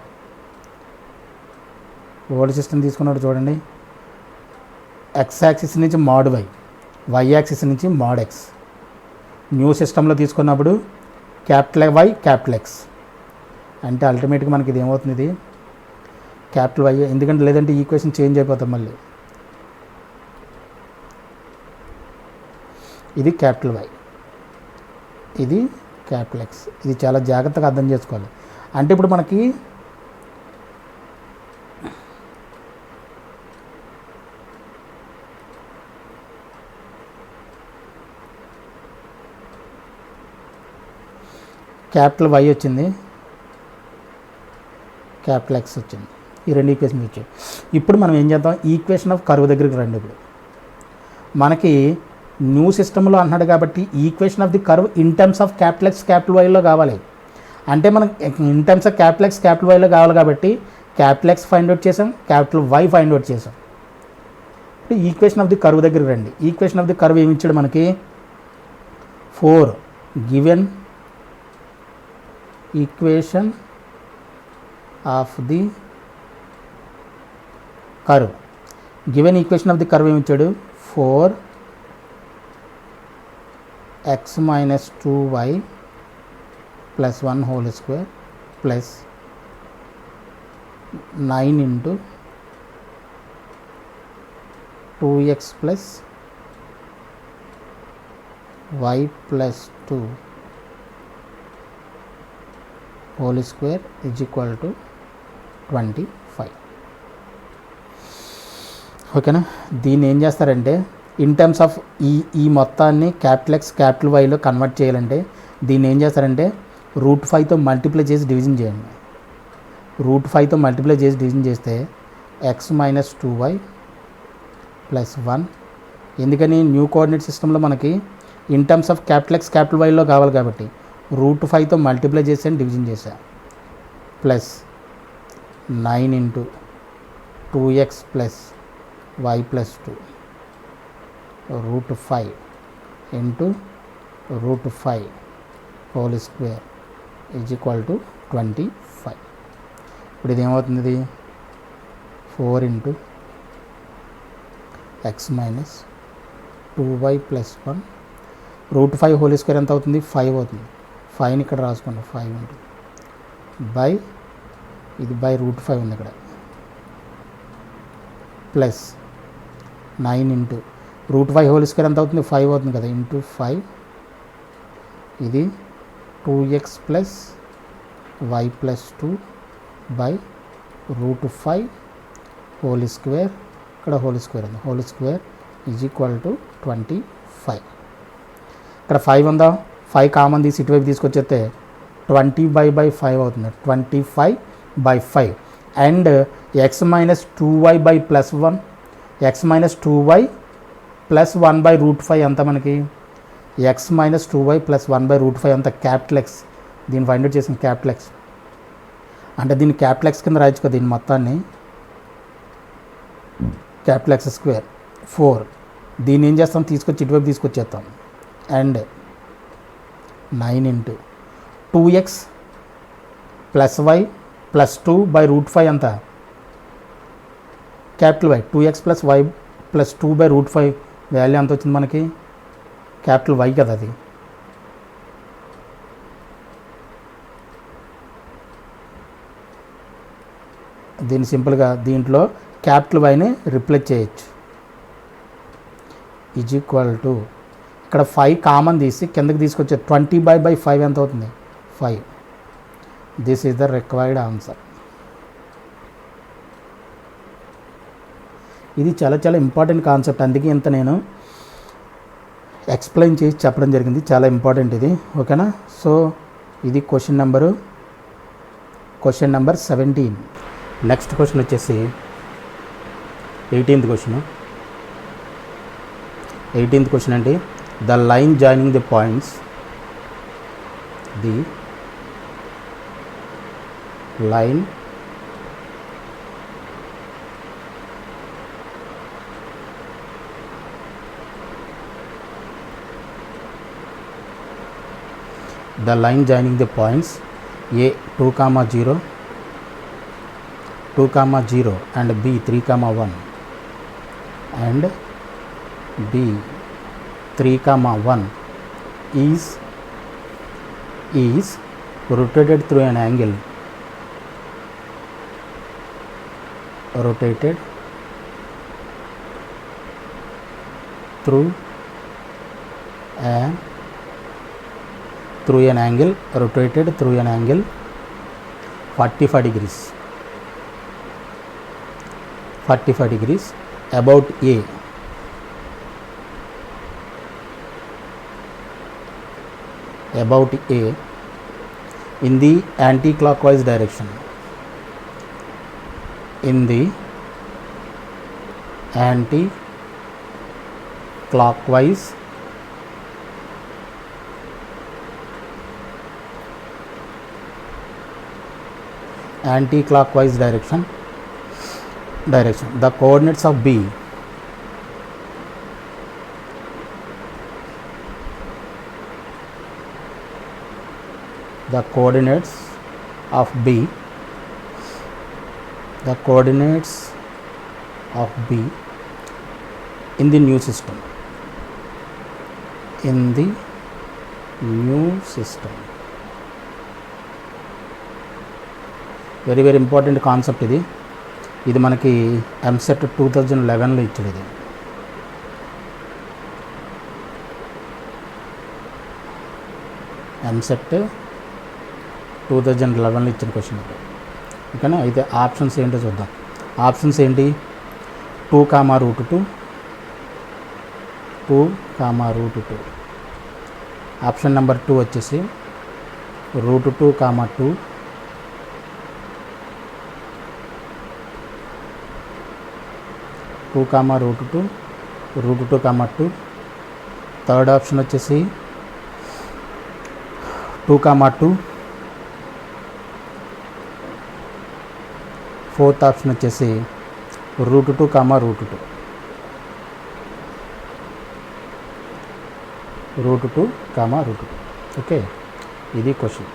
ఓల్డ్ సిస్టమ్ తీసుకున్నాడు చూడండి, ఎక్స్ యాక్సిస్ నుంచి mod y, y యాక్సిస్ నుంచి mod x. న్యూ సిస్టంలో తీసుకున్నప్పుడు క్యాపిటల్ y క్యాపిటల్ x అంటే అల్టిమేట్గా మనకి ఇది ఏమవుతుంది, ఇది క్యాపిటల్ y. ఎందుకంటే లేదంటే ఈక్వేషన్ చేంజ్ అయిపోతాం మళ్ళీ. ఇది క్యాపిటల్ y, ఇది క్యాపిటల్ x. ఇది చాలా జాగ్రత్తగా అర్థం చేసుకోవాలి. అంటే ఇప్పుడు మనకి క్యాపిటల్ y వచ్చింది, క్యాపిటల్ ఎక్స్ వచ్చింది. ఈ రెండు ఈక్వేషన్ వచ్చాయి. ఇప్పుడు మనం ఏం చేద్దాం, ఈక్వేషన్ ఆఫ్ కర్వ్ దగ్గరికి రండి. ఇప్పుడు మనకి న్యూ సిస్టంలో అంటున్నాడు కాబట్టి equation of the curve in terms of capital x capital వైలో కావాలి. అంటే మనకి in terms of capital x capital వైలో కావాలి కాబట్టి క్యాపిటల్ ఎక్స్ ఫైండ్ అవుట్ చేసాం, క్యాపిటల్ వై ఫైండ్ అవుట్ చేసాం. ఇప్పుడు ఈక్వేషన్ ఆఫ్ ది కర్వ్ దగ్గరికి రండి. ఈక్వేషన్ ఆఫ్ ది కర్వ్ ఏమి ఇచ్చాడు మనకి, 4 given equation of the curve. Given equation of the curve ఏమి ఇచ్చాడు, 4x minus 2y plus 1 whole square plus 9 into 2x plus y plus 2 whole square is equal to 25. ఓకేనా. దీన్ని ఏం చేస్తారంటే in terms of ఈ మొత్తాన్ని క్యాపిటల్ ఎక్స్ క్యాపిటల్ వైలో కన్వర్ట్ చేయాలంటే దీన్ని ఏం చేస్తారంటే √5తో మల్టిప్లై చేసి డివిజన్ చేయండి. √5తో మల్టిప్లై చేసి డివిజన్ చేస్తే x minus 2y plus 1. ఎందుకని న్యూ కోఆర్డినేట్ సిస్టంలో మనకి in terms of capital x capital వైలో కావాలి కాబట్టి √5తో మల్టిప్లై చేసి డివిజన్ చేసా plus 9 into 2x plus y plus 2 √5 into √5 whole square is equal to 25. ఇప్పుడు ఇది ఏమవుతుంది, 4 into x minus 2y plus 1 √5 whole square ఎంత అవుతుంది, 5 అవుతుంది. 5ని ఇక్కడ రాసుకున్నాం, 5 ఉంటుంది బై ఇది బై √5 ఉంది ఇక్కడ ప్లస్ 9 into √5 whole square ఎంత అవుతుంది, 5 అవుతుంది కదా, ఇంటూ 5 ఇది 2x plus y plus 2 by √5 whole square ఇక్కడ హోల్ స్క్వేర్ ఉంది, whole square is equal to 25. ఇక్కడ 5 ఉందా, 5 కామన్ తీసి ఇటువైపు తీసుకొచ్చేస్తే 20/5 అవుతుంది, 25/5 and x minus 2y by plus 1 x minus 2y plus 1/√5 అంత మనకి x minus 2y plus 1/√5 అంత క్యాపిటల్ ఎక్స్. దీన్ని ఫైండ్ అవుట్ చేసిన క్యాపిటల్ ఎక్స్ అంటే దీన్ని క్యాపిటల్ ఎక్స్ కింద రాయొచ్చు కదా, దీన్ని మొత్తాన్ని క్యాపిటల్ ఎక్స్ స్క్వేర్ 4. దీన్ని ఏం చేస్తాం, తీసుకొచ్చి ఇటువైపు తీసుకొచ్చేస్తాం and 9 into 2x plus y plus 2/√5 అంత capital y, 2x plus y plus 2/√5 value ఎంత వచ్చింది మనకి, క్యాపిటల్ వై కదా అది. దీన్ని సింపుల్గా దీంట్లో క్యాపిటల్ వైని రిప్లేస్ చేయొచ్చు. ఈజ్ ఈక్వల్ టు ఇక్కడ 5 కామన్ తీసి కిందకి తీసుకొచ్చే 20/5 ఎంత అవుతుంది, 5. This is the required answer. ఇది చాలా చాలా ఇంపార్టెంట్ కాన్సెప్ట్, అందుకే ఇంత నేను ఎక్స్ప్లెయిన్ చేసి చెప్పడం జరిగింది, చాలా ఇంపార్టెంట్ ఇది. ఓకేనా. సో ఇది క్వశ్చన్ నెంబర్ 17. నెక్స్ట్ క్వశ్చన్ వచ్చేసి 18th క్వశ్చన్. 18th క్వశ్చన్ అండి, the line joining the points, the line joining the points A 2, 0 and B 3, 1 and B 3, 1 is rotated through an angle, rotated through an angle, rotated through an angle 45 degrees, 45 degrees about A. About A in the anti-clockwise direction, in the anti-clockwise direction. The coordinates of B in the new system. Very very important concept ఇది మనకి ఎంసెట్ 2011లో ఇచ్చాడు. ఇది ఎంసెట్ 2011లో ఇచ్చిన question. ఓకేనా? అయితే options ఏంటో చూద్దాం. Options ఏంటి? 2, √2. ఆప్షన్ నెంబర్ 2 వచ్చేసి √2, 2. √2, 2. థర్డ్ ఆప్షన్ వచ్చేసి 2, 2. ఫోర్త్ ఆప్షన్ వచ్చేసి √2, √2. ఓకే, ఇది క్వశ్చన్.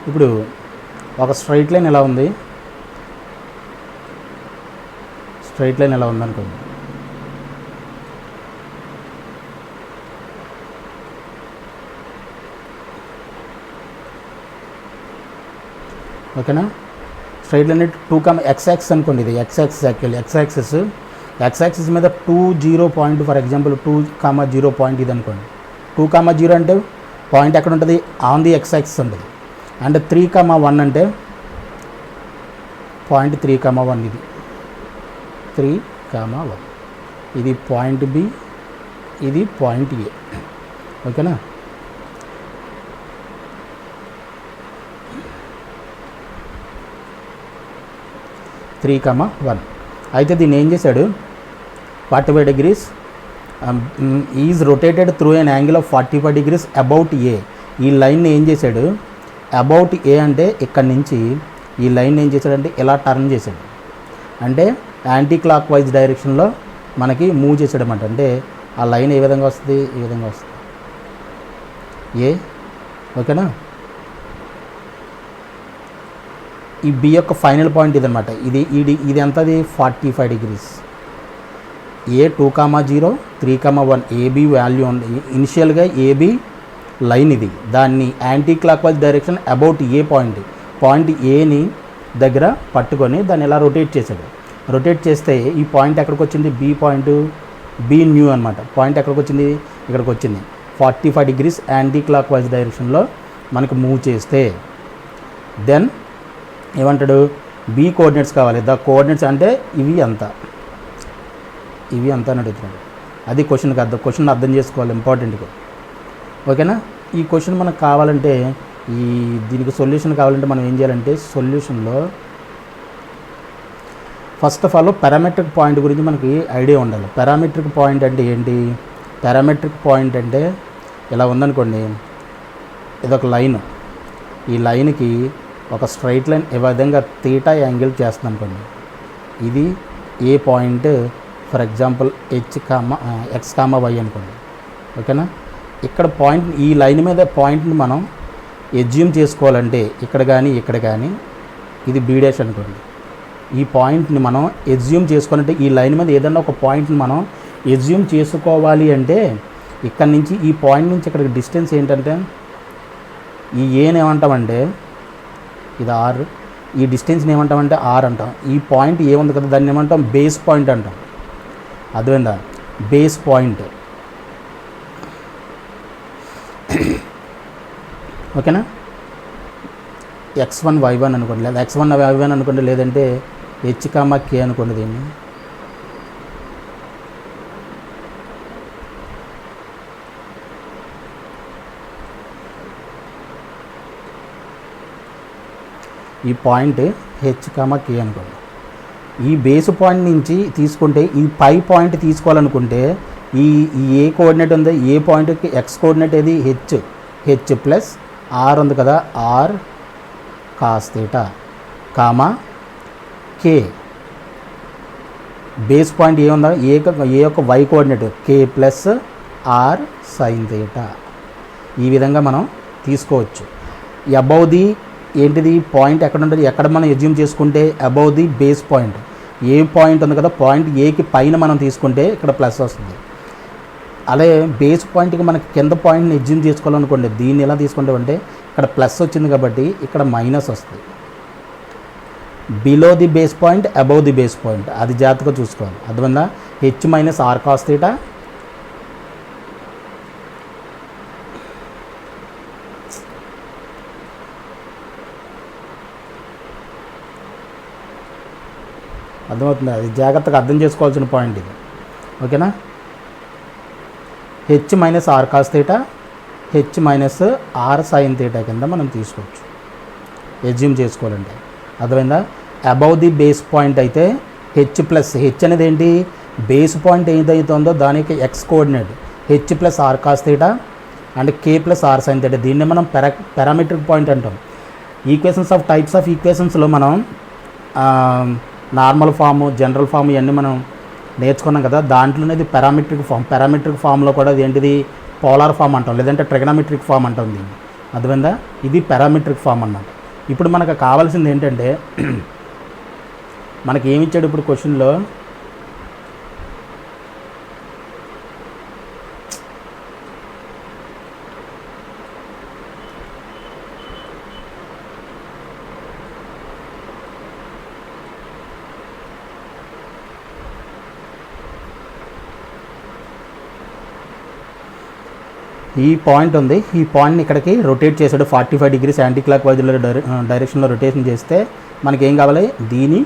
ఇప్పుడు ఒక స్ట్రైట్ లైన్ ఎలా ఉంది? అనుకోండి. ఓకేనా? స్ట్రైట్ లైన్ 2, x యాక్సిస్ అనుకోండి. ఇది x axis. Actually x axis మీద 2, 0 పాయింట్. ఫర్ ఎగ్జాంపుల్ 2, 0 పాయింట్ ఇది అనుకోండి. 2, 0 అంటే పాయింట్ ఎక్కడ ఉంటుంది? ఆన్ ది x యాక్సిస్ ఉంటుంది. అండ్ 3, 1 అంటే పాయింట్ 3, 1 ఇది 3, 1. ఇది పాయింట్ B, ఇది పాయింట్ A. ఓకేనా? త్రీ, 1. అయితే దీన్ని ఏం చేశాడు? 45 degrees is rotated through N angle of 45 degrees about A. ఈ లైన్ని ఏం చేశాడు? అబౌట్ A అంటే ఇక్కడి నుంచి ఈ లైన్ ఏం చేశాడంటే ఇలా టర్న్ చేశాడు. అంటే యాంటీ క్లాక్ వైజ్ డైరెక్షన్లో మనకి మూవ్ చేసాడనమాట. అంటే ఆ లైన్ ఏ విధంగా వస్తుంది? ఈ విధంగా వస్తుంది ఏ. ఓకేనా? ఈ బి యొక్క ఫైనల్ పాయింట్ ఇదనమాట. ఇది ఎంతది? 45 degrees. ఏ 2, 0, 3, 1 ఏబి వాల్యూ ఉంది. ఇనిషియల్గా ఏబి లైన్ ఇది. దాన్ని anti clock wise direction about a point ఏని దగ్గర పట్టుకొని దాన్ని ఇలా రొటేట్ చేశాడు. రొటేట్ చేస్తే ఈ పాయింట్ ఎక్కడికి వచ్చింది? బి పాయింట్, బి న్యూ అనమాట. పాయింట్ ఎక్కడికి వచ్చింది? ఇక్కడికి వచ్చింది. 45 degrees యాంటీ క్లాక్ వైజ్ డైరెక్షన్లో మనకు మూవ్ చేస్తే దెన్ ఏమంటాడు? బి కోఆర్డినేట్స్ కావాలి. ద కోఆర్డినేట్స్ అంటే ఇవి అంత అని అడుగుతున్నాడు. అది క్వశ్చన్ అర్థం చేసుకోవాలి, ఇంపార్టెంట్గా. ఓకేనా? ఈ క్వశ్చన్ మనకు కావాలంటే దీనికి సొల్యూషన్ కావాలంటే మనం ఏం చేయాలంటే సొల్యూషన్లో first of all parametric point గురించి మనకి ఐడియా ఉండాలి. పారామెట్రిక్ పాయింట్ అంటే ఏంటి? పారామెట్రిక్ పాయింట్ అంటే ఇలా ఉందనుకోండి, ఇదొక లైన్. ఈ లైన్కి ఒక స్ట్రైట్ లైన్ ఏ విధంగా తీటా యాంగిల్ చేస్తుంది అనుకోండి. ఇది a point, for example x, y అనుకోండి. ఓకేనా? ఇక్కడ పాయింట్, ఈ లైన్ మీద పాయింట్ని మనం ఎజ్యూమ్ చేసుకోవాలంటే ఇక్కడ కానీ ఇది B' అనుకోండి. ఈ పాయింట్ని మనం ఎజ్యూమ్ చేసుకోవాలంటే ఈ లైన్ మీద ఏదన్నా ఒక పాయింట్ని మనం ఎజ్యూమ్ చేసుకోవాలి అంటే ఇక్కడ నుంచి ఈ పాయింట్ నుంచి ఇక్కడికి డిస్టెన్స్ ఏంటంటే ఈ ఏని ఏమంటామంటే ఇది R. ఈ డిస్టెన్స్ని ఏమంటామంటే R అంటాం. ఈ పాయింట్ ఏముంది కదా దాన్ని ఏమంటాం? బేస్ పాయింట్ అంటాం. అర్థమైందా? Base point. ఓకేనా? x1, y1 అనుకోండి, లేదా x1, y1 అనుకోండి, లేదంటే h, k అనుకోండి. దీన్ని ఈ పాయింట్ హెచ్ కామా కే అనుకోండి. ఈ బేస్ పాయింట్ నుంచి తీసుకుంటే ఈ పై పాయింట్ తీసుకోవాలనుకుంటే ఈ ఏ కోఆర్డినేట్ ఉంది, ఏ పాయింట్కి ఎక్స్ కోఆర్డినేట్ ఏది హెచ్ ప్లస్ ఆర్ ఉంది కదా, r cos theta comma k. Base point a ఉందా, ఏ యొక్క y coordinate k plus r sine theta. ఈ విధంగా మనం తీసుకోవచ్చు. అబౌవ్ ది ఏంటిది పాయింట్ ఎక్కడ ఉంటుంది, ఎక్కడ మనం ఎజ్యూమ్ చేసుకుంటే above the base point A point ఉంది కదా, పాయింట్ ఏకి పైన మనం తీసుకుంటే ఇక్కడ ప్లస్ వస్తుంది. అలాగే బేస్ పాయింట్కి మనకి కింద పాయింట్ని ఎజ్యూమ్ చేసుకోవాలనుకోండి, దీన్ని ఎలా తీసుకుంటామంటే ఇక్కడ ప్లస్ వచ్చింది కాబట్టి ఇక్కడ మైనస్ వస్తుంది. Below the base point above the base point అది జాగ్రత్తగా చూసుకోవాలి. అర్థమైందా? H minus r cos theta అర్థమవుతుంది. అది జాగ్రత్తగా అర్థం చేసుకోవాల్సిన పాయింట్ ఇది. ఓకేనా? H minus r cos theta h minus r sine theta కింద మనం తీసుకోవచ్చు ఎజ్యూమ్ చేసుకోవాలంటే. అర్థమైందా? అబౌవ్ ది బేస్ పాయింట్ అయితే హెచ్ ప్లస్ హెచ్ అనేది ఏంటి, బేస్ పాయింట్ ఏదైతే ఉందో దానికి x coordinate h plus r cos theta and k plus r sine theta. దీన్ని మనం పారామెట్రిక్ పాయింట్ అంటాం. ఈక్వేషన్స్ ఆఫ్ టైప్స్ ఆఫ్ ఈక్వేషన్స్లో మనం నార్మల్ ఫాము, జనరల్ ఫామ్ ఇవన్నీ మనం నేర్చుకున్నాం కదా, దాంట్లోనే ఇది పారామెట్రిక్ ఫామ్లో కూడా ఇది ఏంటిది పోలార్ ఫామ్ అంటాం, లేదంటే ట్రిగనమెట్రిక్ ఫామ్ అంటాం దీన్ని. అర్థమైందా? ఇది పారామెట్రిక్ ఫామ్ అన్నమాట. ఇప్పుడు మనకు కావాల్సింది ఏంటంటే మనకి ఏమి ఇచ్చాడు ఇప్పుడు క్వశ్చన్లో, ఈ పాయింట్ ఉంది, ఈ పాయింట్ని ఇక్కడికి రొటేట్ చేశాడు 45 degrees యాంటీ క్లాక్ వైజ్ డైరెక్షన్లో రొటేషన్ చేస్తే మనకి ఏం కావాలి, దీని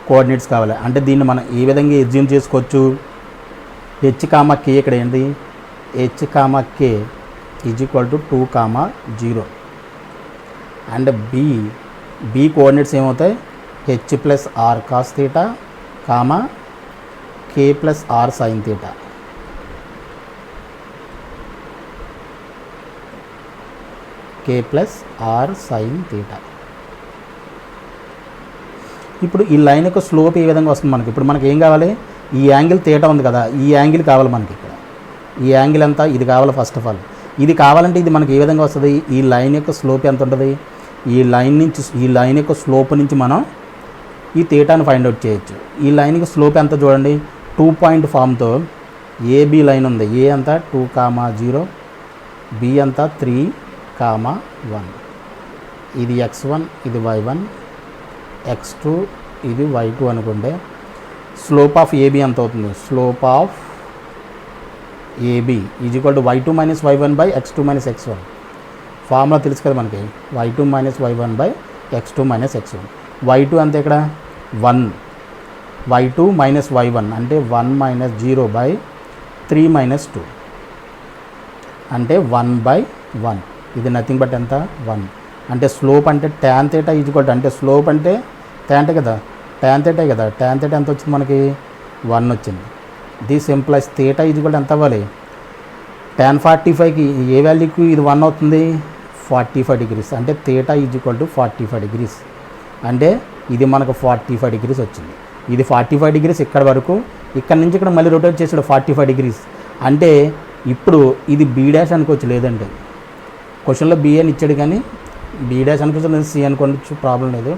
కోఆర్డినేట్స్ కావాలి. అంటే దీన్ని మనం ఏ విధంగా ఎజ్యూమ్ చేసుకోవచ్చు, హెచ్ కామా కే ఇక్కడ ఏంటి, h comma k is equal to 2, 0 and b coordinates ఏమవుతాయి, h plus r cos theta comma k plus r sine theta. K plus r sine theta. ఇప్పుడు ఈ లైన్ యొక్క స్లోప్ ఏ విధంగా వస్తుంది మనకి, ఇప్పుడు మనకి ఏం కావాలి, ఈ యాంగిల్ థీటా ఉంది కదా, ఈ యాంగిల్ కావాలి మనకి. ఇక్కడ ఈ యాంగిల్ ఎంత, ఇది కావాలి. ఫస్ట్ ఆఫ్ ఆల్ ఇది కావాలంటే ఇది మనకి ఏ విధంగా వస్తుంది, ఈ లైన్ యొక్క స్లోప్ ఎంత ఉంటుంది, ఈ లైన్ యొక్క స్లోప్ నుంచి మనం ఈ థీటాను ఫైండ్ అవుట్ చేయొచ్చు. ఈ లైన్కి స్లోప్ ఎంత చూడండి, 2 పాయింట్ ఫామ్తో ఏబి లైన్ ఉంది, ఏ అంతా 2, 0, బి అంతా 3, 1. ఇది x1 ఇది y1 x2 ఇది y2 అనుకుంటే స్లోప్ ఆఫ్ ఏబి ఎంత అవుతుంది, slope of ab is equal to y2 minus y1 by x2 minus x1. Formula తెలుసు కదా మనకి, y2 minus y1 by x2 minus x1. y2 అంతే ఇక్కడ 1, y2 మైనస్ y1 అంటే 1 మైనస్ 0 బై 3 మైనస్ 2 అంటే 1/1. ఇది నథింగ్ బట్ ఎంత, 1. అంటే స్లోప్ అంటే tan theta is equal to, అంటే స్లోప్ అంటే ట్యాన్ కదా, ట్యాన్ థీటా కదా, ట్యాన్ థీటా ఎంత వచ్చింది మనకి, 1 వచ్చింది. This employees theta is equal to ఎంత అవ్వాలి, tan 45కి ఏ వాల్యూకి ఇది 1 అవుతుంది, 45 degrees. అంటే theta is equal to 45 degrees. అంటే ఇది మనకు 45 degrees వచ్చింది. ఇది 45 degrees ఇక్కడ వరకు, ఇక్కడ నుంచి ఇక్కడ మళ్ళీ రొటేట్ చేసాడు 45 degrees. అంటే ఇప్పుడు ఇది బీ డాష్ అనుకోవచ్చు, లేదంటే క్వశ్చన్లో బి అని ఇచ్చాడు కానీ బీ డాష్ అనుకోవచ్చు, లేదా సి అనుకోవచ్చు, ప్రాబ్లం లేదు.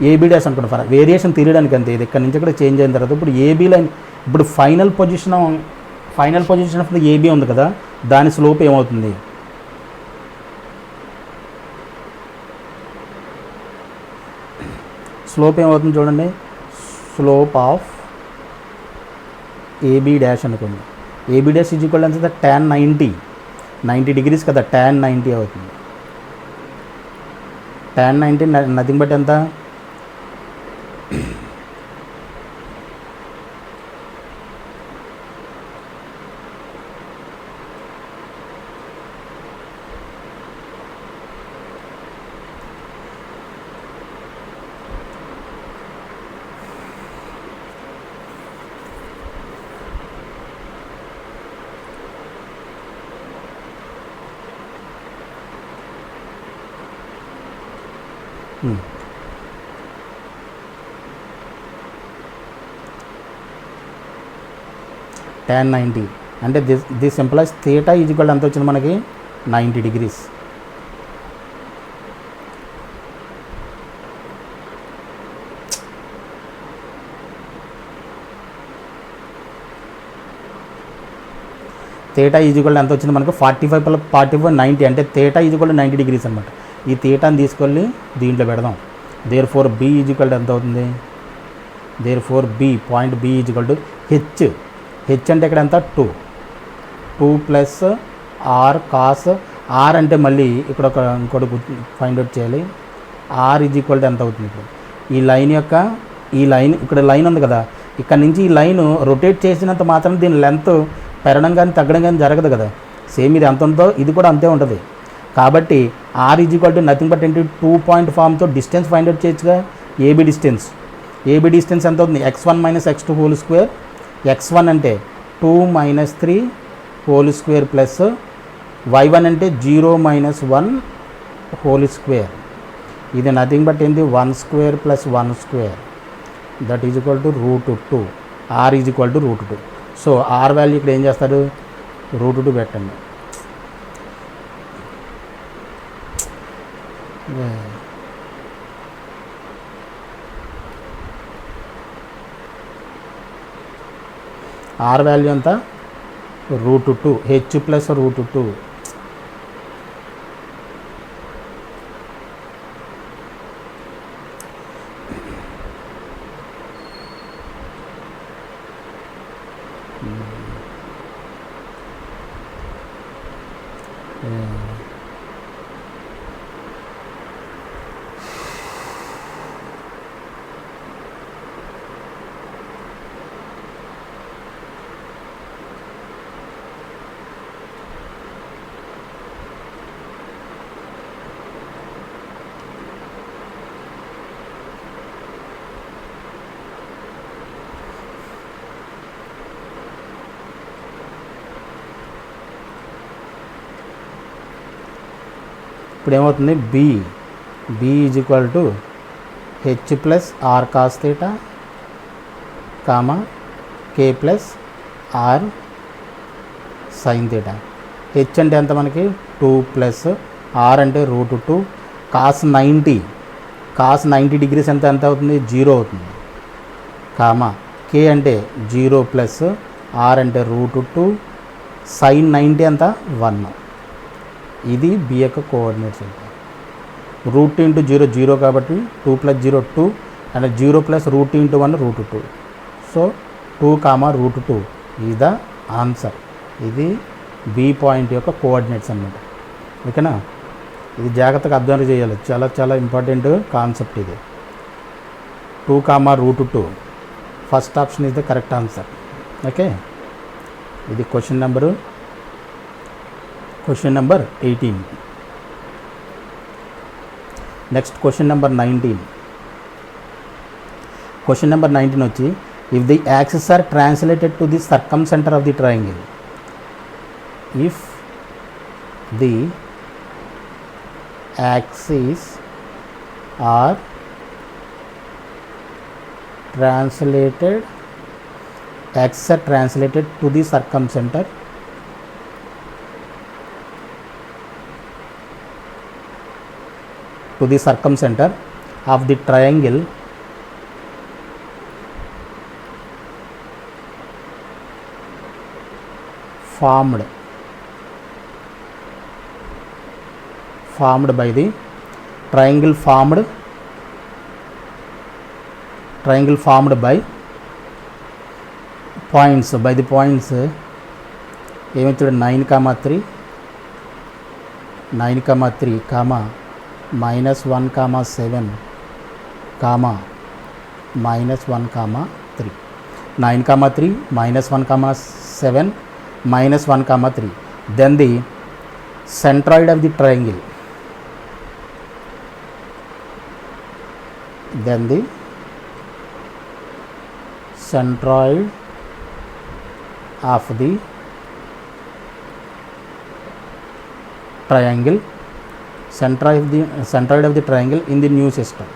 ఏబీ డాష్ అనుకోండి, వేరియేషన్ తెలియడానికి అంతే. ఇది ఇక్కడ నుంచి ఇక్కడ చేంజ్ అయిన తర్వాత ఇప్పుడు ఏబీ లైన్, ఇప్పుడు ఫైనల్ పొజిషన్ ఆఫ్ ఏబీ ఉంది కదా, దాని స్లోప్ ఏమవుతుంది, స్లోప్ ఏమవుతుంది చూడండి, స్లోప్ ఆఫ్ ఏబీ డాష్ అనుకోండి. ఏబీ డాష్ ఈజ్ ఈక్వల్ ఎంత, tan 90 degrees కదా, tan 90 అవుతుంది. tan 90 నథింగ్ బట్ ఎంత, tan 90 అంటే this employees theta is equal ఎంత వచ్చింది మనకి 90 degrees. థీటా ఈజ్ ఈక్వల్ ఎంత వచ్చింది మనకు 45 + 45 90 అంటే థీటా ఈజ్ ఈక్వల్ 90 degrees అనమాట. ఈ థీటాని తీసుకెళ్ళి దీంట్లో పెడదాం. Therefore b is equal ఎంత అవుతుంది? Therefore b point b is equal to h అంటే ఇక్కడ ఎంత 2 ప్లస్ ఆర్ కాస్ ఆర్ అంటే మళ్ళీ ఇక్కడ ఇంకోటి ఫైండ్ అవుట్ చేయాలి. ఆర్ ఈజ్ ఈక్వల్ టు ఎంత అవుతుంది? ఇప్పుడు ఈ లైన్ ఇక్కడ లైన్ ఉంది కదా, ఇక్కడ నుంచి ఈ లైన్ రొటేట్ చేసినంత మాత్రం దీని లెంత్ పెరగడం కానీ తగ్గడం కానీ జరగదు కదా. సేమ్ ఇది ఎంత ఉందో ఇది కూడా అంతే ఉంటుంది. కాబట్టి r is equal to nothing but 2 point ఫామ్తో డిస్టెన్స్ ఫైండ్ అవుట్ చేయొచ్చుగా. ఏబీ డిస్టెన్స్ ఎంత అవుతుంది? x1 - x2 whole square. x1 అంటే 2 - 3 హోల్ స్క్వేర్ ప్లస్ y1 అంటే 0 - 1 హోల్ స్క్వేర్. ఇది నథింగ్ బట్ ఏంది 1 square plus 1 square that is equal to √2. R is equal to √2. So r value ఇక్కడ ఏం చేస్తారు? √2 పెట్టండి. ఆర్ వాల్యూ ఎంత? √2 హెచ్ ప్లస్ √2. ఇప్పుడు ఏమవుతుంది? B is equal to h plus r cos theta comma k plus r sine theta. H అంటే ఎంత మనకి? 2 ప్లస్ ఆర్ అంటే √2 కాస్ 90 degrees ఎంత అవుతుంది? 0 అవుతుంది. కామా కే అంటే 0 ప్లస్ ఆర్ అంటే √2 సైన్ 90 ఎంత? 1. ఇది బి యొక్క కోఆర్డినేట్స్. √2 × 0 0 కాబట్టి 2 + 0 2 and 0 plus √2 × 1 √2. So 2, √2 is the answer. ఇది బి పాయింట్ యొక్క కోఆర్డినేట్స్ అన్నమాట. ఓకేనా? ఇది జాగ్రత్తగా అబ్జర్వ్ చేయాలి. చాలా చాలా ఇంపార్టెంట్ కాన్సెప్ట్ ఇది. 2, √2 first option is the correct answer. Okay, ఇది question number 18. Next question number 19. Question number 19 వచ్చి if the axis are translated to the circumcentre of the triangle. If the axis are translated to the circumcenter of the triangle formed by the triangle formed by points ఏమైతే 9, 3 comma -1, 7 comma -1, 3 9, 3 -1, 7 -1, 3 then the centroid of the triangle centroid of the triangle centroid of the triangle in the new system.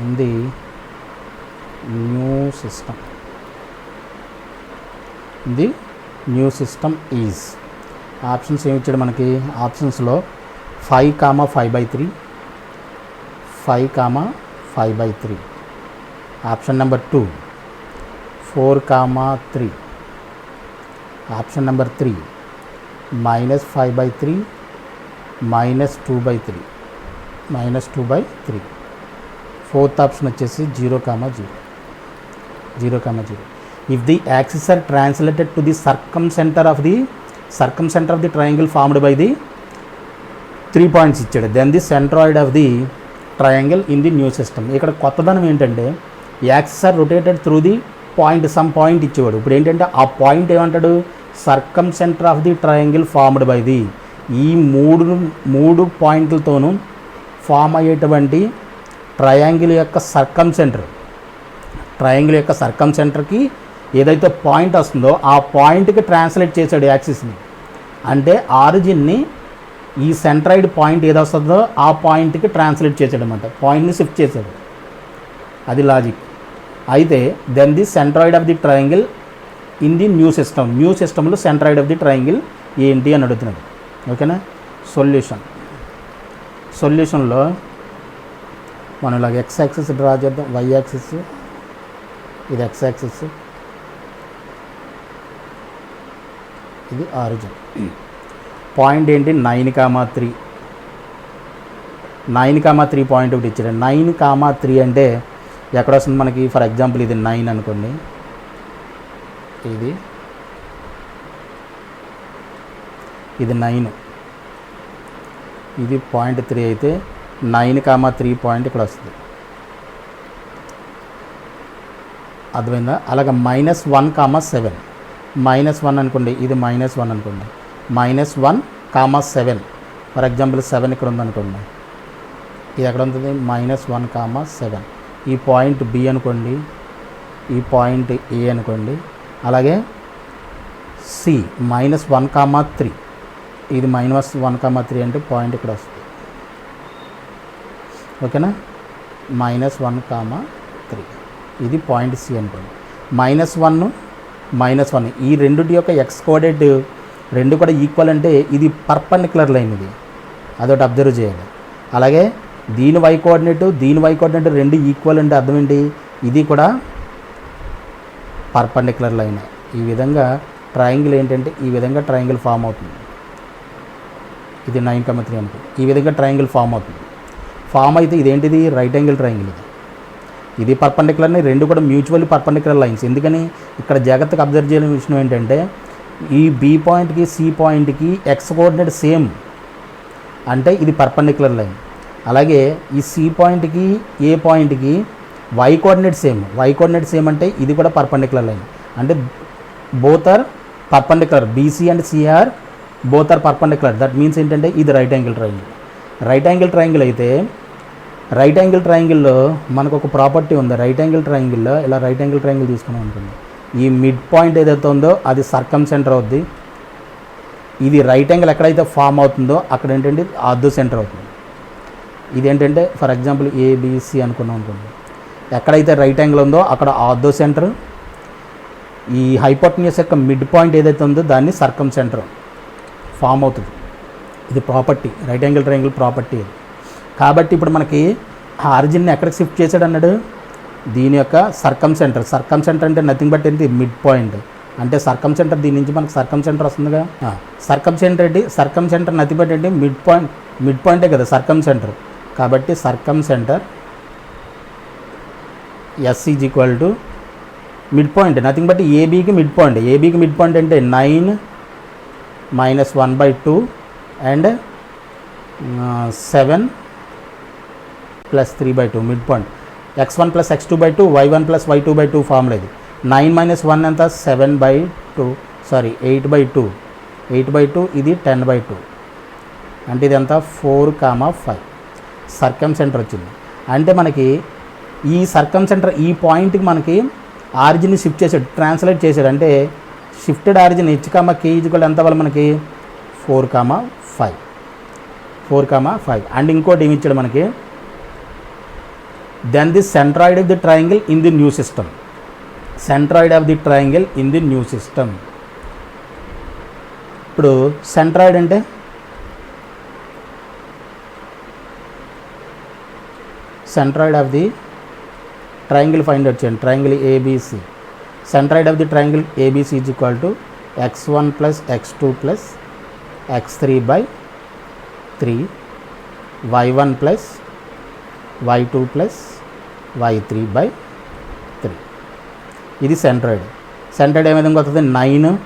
In the new system. The new system is options ఏమి ఇచ్చాడు మనకి ఆప్షన్స్లో 5,5/3 5,5/3 option number 2 4,3 option number 3 -5/3 -2/3 -2/3 fourth option వచ్చేసి 0,0 0,0 if the axes are translated to the circumcenter of the triangle formed by the 3 points ఇచ్చాడు then the centroid of the triangle in the new system. ఇక్కడ కొత్తదనం ఏంటంటే axis are rotated through the point some point ఇచ్చేవాడు. ఇప్పుడు ఏంటంటే ఆ point ఏమంటాడు circumcentre of the triangle formed by the ఈ మూడు పాయింట్లతోనూ ఫామ్ అయ్యేటువంటి ట్రయాంగిల్ యొక్క సర్కంసెంటర్కి ఏదైతే పాయింట్ వస్తుందో ఆ పాయింట్కి ట్రాన్స్లేట్ చేశాడు యాక్సిస్ని. అంటే ఆరిజిన్ని ఈ సెంట్రాయిడ్ పాయింట్ ఏది వస్తుందో ఆ పాయింట్కి ట్రాన్స్లేట్ చేశాడు అనమాట, పాయింట్ని షిఫ్ట్ చేశాడు. అది లాజిక్. అయితే then the centroid of the triangle in the new సిస్టంలో సెంట్రాయిడ్ ఆఫ్ ది ట్రయాంగిల్ ఏంటి అని అడుగుతున్నాడు. ఓకేనా. సొల్యూషన్లో మనం ఇలాగ ఎక్స్ యాక్సిస్ డ్రా చేద్దాం, వై యాక్సిస్ ఇది ఎక్స్ యాక్సిస్, ఇది ఆరిజిన్. పాయింట్ ఏంటి 9,3 9,3 పాయింట్ ఒకటి ఇచ్చాడు. 9,3 అంటే ఎక్కడ వస్తుంది మనకి, ఫర్ ఎగ్జాంపుల్ ఇది 9 అనుకోండి, ఇది 9, ఇది 0.3 అయితే 9,3 పాయింట్ ఇక్కడ వస్తుంది. అర్థమైందా. అలాగే -1,7 -1 అనుకోండి, ఇది -1 అనుకోండి, -1,7 ఫర్ ఎగ్జాంపుల్ 7 ఇక్కడ ఉందనుకోండి, ఇది ఎక్కడ ఉంటుంది -1,7. ఈ పాయింట్ బి అనుకోండి, ఈ పాయింట్ ఏ అనుకోండి. అలాగే సి -1,3, ఇది -1,3 అంటే పాయింట్ ఇక్కడ వస్తుంది. ఓకేనా. -1,3 ఇది పాయింట్ సి అనుకోండి. -1 ఈ రెండుటి యొక్క ఎక్స్ కోఆర్డినేట్ రెండు కూడా ఈక్వల్ అంటే ఇది పర్పెండిక్యులర్ లైన్, ఇది అదొకటి అబ్జర్వ్ చేయాలి. అలాగే దీని వై కోఆర్డినేట్ రెండు ఈక్వల్ అంటే అర్థం ఏంటి, ఇది కూడా పర్పెండిక్యులర్ లైన్. ఈ విధంగా ట్రయాంగిల్ ఏంటంటే ఈ విధంగా ట్రయాంగిల్ ఫామ్ అవుతుంది. ఇది 9,3 అనుకో, ఈ విధంగా ట్రయాంగిల్ ఫామ్ అవుతుంది. ఫామ్ అయితే ఇదేంటిది రైట్ యాంగిల్ ట్రయాంగిల్. ఇది పర్పెండిక్యులర్ని, రెండు కూడా మ్యూచువల్లీ పర్పెండిక్యులర్ లైన్స్. ఎందుకని ఇక్కడ జాగ్రత్తగా అబ్జర్వ్ చేయని విషయం ఏంటంటే ఈ బి పాయింట్కి సి పాయింట్కి ఎక్స్ కోఆర్డినేట్ సేమ్ అంటే ఇది పర్పెండిక్యులర్ లైన్. అలాగే ఈ సి పాయింట్కి ఏ పాయింట్కి వై కోఆర్డినేట్ సేమ్ అంటే ఇది కూడా పర్పెండిక్యులర్ లైన్. అంటే both are perpendicular, BC and CR both are perpendicular. That means ఏంటంటే ఇది రైట్ యాంగిల్ ట్రయాంగిల్ అయితే రైట్ యాంగిల్ ట్రయాంగిల్లో మనకు ఒక ప్రాపర్టీ ఉంది. రైట్ యాంగిల్ ట్రయాంగిల్లో ఇలా రైట్ యాంగిల్ ట్రయాంగిల్ తీసుకున్నాం అనుకోండి, ఈ మిడ్ పాయింట్ ఏదైతే ఉందో అది సర్కంసెంటర్ అవుద్ది. ఇది రైట్ యాంగిల్ ఎక్కడైతే ఫామ్ అవుతుందో అక్కడ ఏంటంటే ఆర్థో సెంటర్ అవుతుంది. ఇదేంటంటే ఫర్ ఎగ్జాంపుల్ ఏబిసి అనుకున్నాం అనుకోండి, ఎక్కడైతే రైట్ యాంగిల్ ఉందో అక్కడ ఆర్థో సెంటర్, ఈ హైపోటెన్యూస్ యొక్క మిడ్ పాయింట్ ఏదైతే ఉందో దాన్ని సర్కంసెంటర్ ఫామ్ అవుతుంది. ఇది property, right angle triangle property. కాబట్టి ఇప్పుడు మనకి ఆరిజిన్ని ఎక్కడికి షిఫ్ట్ చేశాడు అన్నాడు, దీని యొక్క సర్కంసెంటర్ అంటే నథింగ్ బట్ ఏంటి మిడ్ పాయింట్. అంటే సర్కంసెంటర్ దీని నుంచి మనకు సర్కంసెంటర్ వస్తుందిగా. సర్కంసెంటర్ నథింగ్ బట్ ఏంటి మిడ్ పాయింటే కదా సర్కంసెంటర్. కాబట్టి circumcentre s is equal to mid point, nothing but ఏబీకి మిడ్ పాయింట్ అంటే 9 -1/2 and 7 + 3/2 mid point. x1 + x2/2 y1 + y2/2 formula ఇది. 9 - 1 ఎంత 7/2 సారీ 8/2 ఇది 10/2 అంటే ఇది ఎంత 4,5 సర్కంసెంటర్ వచ్చింది. అంటే మనకి ఈ సర్కంసెంటర్ ఈ పాయింట్కి మనకి ఆరిజిన్ని షిఫ్ట్ చేసాడు, ట్రాన్స్లేట్ చేశాడు. అంటే shifted origin h, k equal ఎంత అవ్వాలి మనకి 4,5. 4,5. అండ్ ఇంకోటి ఏమి ఇచ్చాడు మనకి, then the centroid of the triangle in the new system. Centroid of the triangle in the new system. ఇప్పుడు సెంట్రాయిడ్ అంటే centroid of the triangle find out చేయండి. Triangle a b c. Centroid of the triangle a b c is equal to x1 plus x2 plus x3 by 3, y1 plus y2 plus y3 by 3. ఇది centroid. Centroid ఏ విధంగా వస్తుంది, 9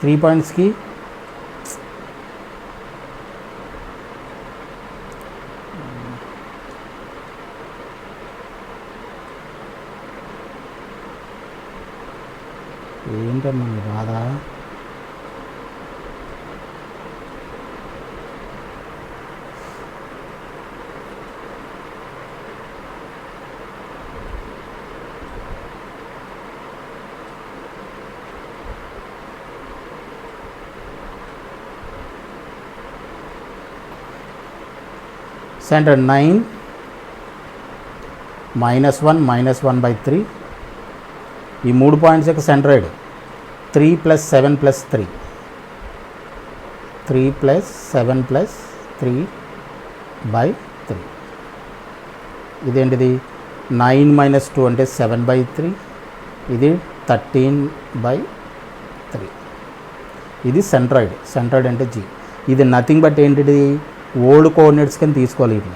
3 పాయింట్స్కి ఏంటమ్మా బాధ. Centre 9 -1 by 3. ఈ 3 points యొక్క centroid 3 plus 7 plus 3, 3 plus 7 plus 3 by 3. ఇదేంటిది 9 minus 2 అంటే 7 by 3. ఇది 13 బై 3. ఇది సెంట్రాయిడ్. సెంట్రాయిడ్ అంటే జీ. ఇది నథింగ్ బట్ ఏంటిది, ఓల్డ్ కోఆర్డినేట్స్ కింద తీసుకోవాలి. ఇది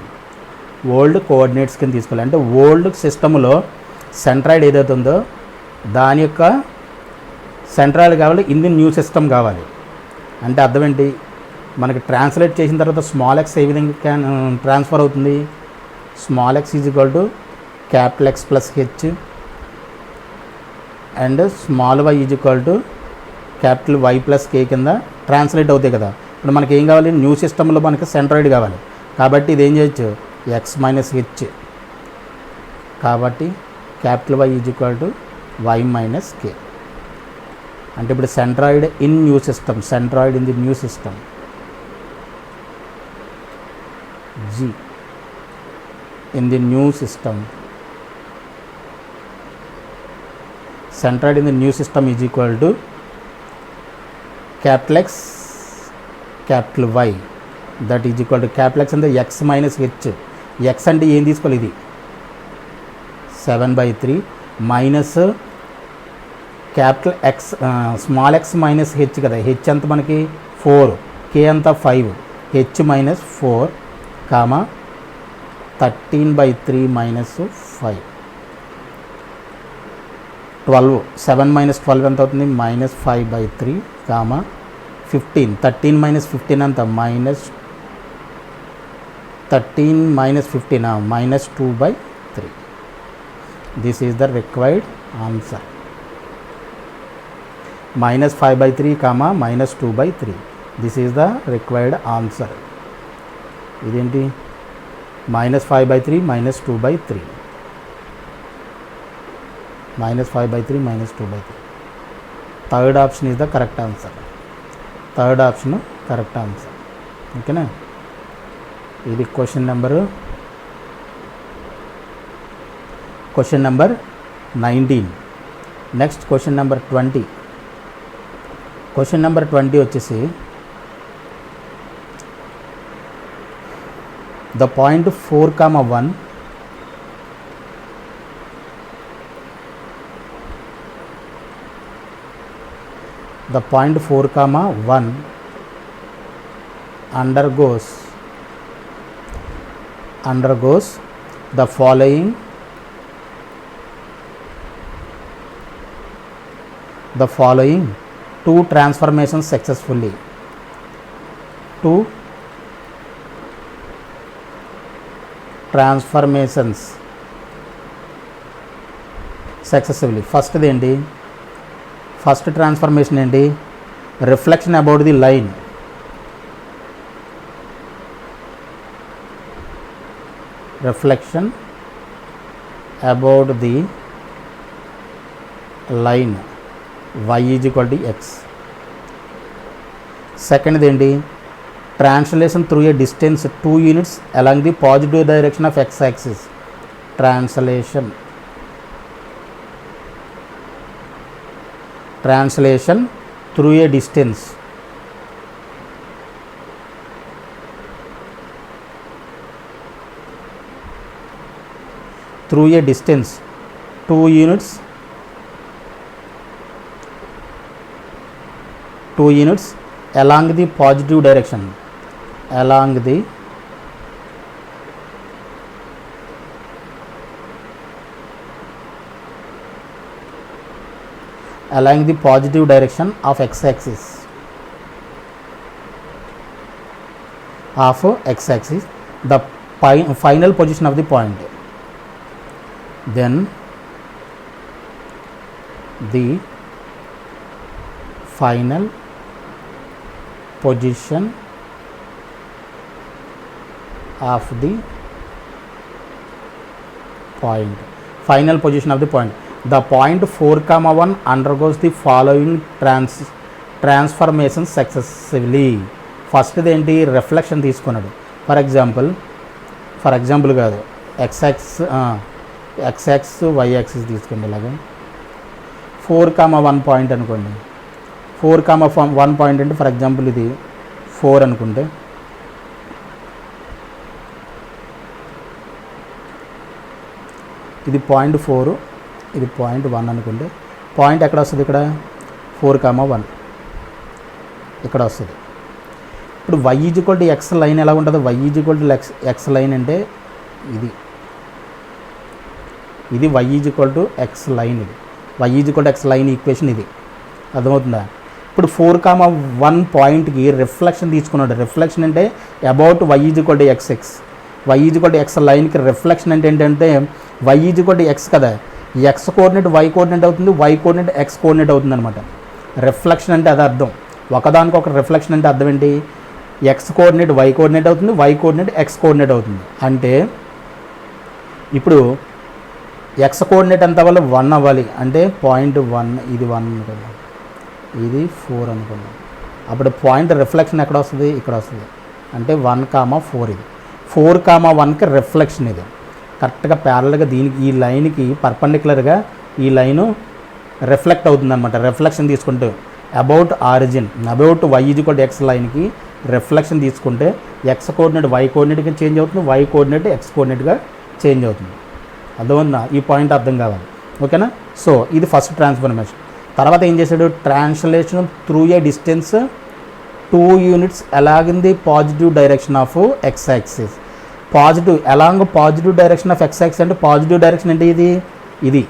ఓల్డ్ కోఆర్డినేట్స్ కింద తీసుకోవాలి. అంటే ఓల్డ్ సిస్టంలో సెంట్రాయిడ్ ఏదైతే ఉందో దాని యొక్క సెంట్రాయిడ్ కావాలి, ఇన్ ది న్యూ సిస్టమ్ కావాలి. అంటే అర్థం ఏంటి, మనకి ట్రాన్స్లేట్ చేసిన తర్వాత స్మాల్ ఎక్స్ ఏ విధంగా ట్రాన్స్ఫర్ అవుతుంది, small x is equal to capital x plus h and small y is equal to capital y plus k కింద ట్రాన్స్లేట్ అవుతాయి కదా. ఇప్పుడు మనకి ఏం కావాలి, న్యూ సిస్టంలో మనకి సెంట్రాయిడ్ కావాలి. కాబట్టి ఇది ఏం చేయొచ్చు, ఎక్స్ మైనస్ హెచ్. కాబట్టి capital y is equal to y minus k. అంటే ఇప్పుడు centroid in new system, centroid in the new system g in the new system, centroid in the new system is equal to capital X capital Y, that is equal to capital X and the X minus H. X అంటే ఏం తీసుకోవాలి, ఇది 7/3 minus capital X small X minus H కదా. H అంత మనకి 4, కే అంతా 5, H minus 4 comma 13/3 minus 5, 12. 7 minus 12 ఎంత అవుతుంది, మైనస్ 5/3 కామా 15. 13 మైనస్ 15 అంత minus 13 minus 15 minus 2/3. This is the required answer. Minus 5/3 comma minus 2/3. This is the required answer. ఇదేంటి, minus 5/3 minus 2/3, minus 5/3 minus 2/3. Third option is the correct answer. Third option correct answer. ఓకేనా. ఇది question number 19. Next question number 20. Question number 20 వచ్చేసి the point 4,1 the point 4,1 undergoes the following two transformations successfully. Two transformations successively. First ఏంటి, first transformation ఏంటి, reflection about the line. Reflection about the line y is equal to x. సెకండ్ది ఏంటి, translation through a distance 2 units along the positive direction of X axis. Translation through a distance through a distance 2 units along the positive direction, along the positive direction of x-axis the final position of the point, then the final position of the point, the point 4,1 undergoes the following transformations successively. First ఏంటి, reflection తీసుకున్నాడు. For example కాదు, X axis why axis తీసుకోండి. ఇలాగా 4,1 point అనుకోండి. 4,1 point అంటే for example ఇది 4 అనుకుంటే, ఇది పాయింట్ 4, ఇది పాయింట్ 1 అనుకుంటే, పాయింట్ ఎక్కడ వస్తుంది, ఇక్కడ 4,1 ఇక్కడ వస్తుంది. ఇప్పుడు y = x లైన్ ఎలా ఉంటుంది, y = x లైన్ అంటే ఇది y = x లైన్, ఇది y = x లైన్ ఈక్వేషన్ ఇది. అర్థమవుతుందా? ఇప్పుడు 4,1 పాయింట్కి రిఫ్లెక్షన్ తీసుకున్నాడు. రిఫ్లెక్షన్ అంటే అబౌట్ y = y = x లైన్కి రిఫ్లెక్షన్ అంటే ఏంటంటే y = x కదా, ఎక్స్ కోఆర్డినేట్ వై కోఆర్డినేట్ అవుతుంది, వై కోఆర్డినేట్ ఎక్స్ కోఆర్డినేట్ అవుతుంది అనమాట. రిఫ్లెక్షన్ అంటే అది అర్థం. ఒకదానికి ఒక రిఫ్లెక్షన్ అంటే అర్థం ఏంటి, ఎక్స్ కోఆర్డినేట్ వై కోఆర్డినేట్ అవుతుంది, వై కోఆర్డినేట్ ఎక్స్ కోఆర్డినేట్ అవుతుంది. అంటే ఇప్పుడు ఎక్స్ కోఆర్డినేట్ ఎంత అవ్వాలి, 1 అవ్వాలి. అంటే పాయింట్ 1, ఇది 1 అనుకుందాం, ఇది 4 అనుకుందాం. అప్పుడు పాయింట్ రిఫ్లెక్షన్ ఎక్కడ వస్తుంది, ఇక్కడ వస్తుంది. అంటే 1,4 ఇది 4,1కి రిఫ్లెక్షన్ ఇది కరెక్ట్గా ప్యారల్గా దీనికి ఈ లైన్కి పర్పెండిక్యులర్గా ఈ లైను రిఫ్లెక్ట్ అవుతుంది అనమాట. రిఫ్లెక్షన్ తీసుకుంటే about origin, about y = x లైన్కి రిఫ్లెక్షన్ తీసుకుంటే ఎక్స్ కోఆర్డినేట్ వై కోఆర్డినేట్గా చేంజ్ అవుతుంది, వై కోఆర్డినేట్ ఎక్స్ కోఆర్డినేట్గా చేంజ్ అవుతుంది. అర్థమవుతుందా? ఈ పాయింట్ అర్థం కావాలి. ఓకేనా? సో ఇది ఫస్ట్ ట్రాన్స్ఫర్మేషన్. తర్వాత ఏం చేశాడు, translation through a distance 2 units along the positive direction of X axis. Positive along positive direction of X axis అంటే పాజిటివ్ డైరెక్షన్ అంటే ఇది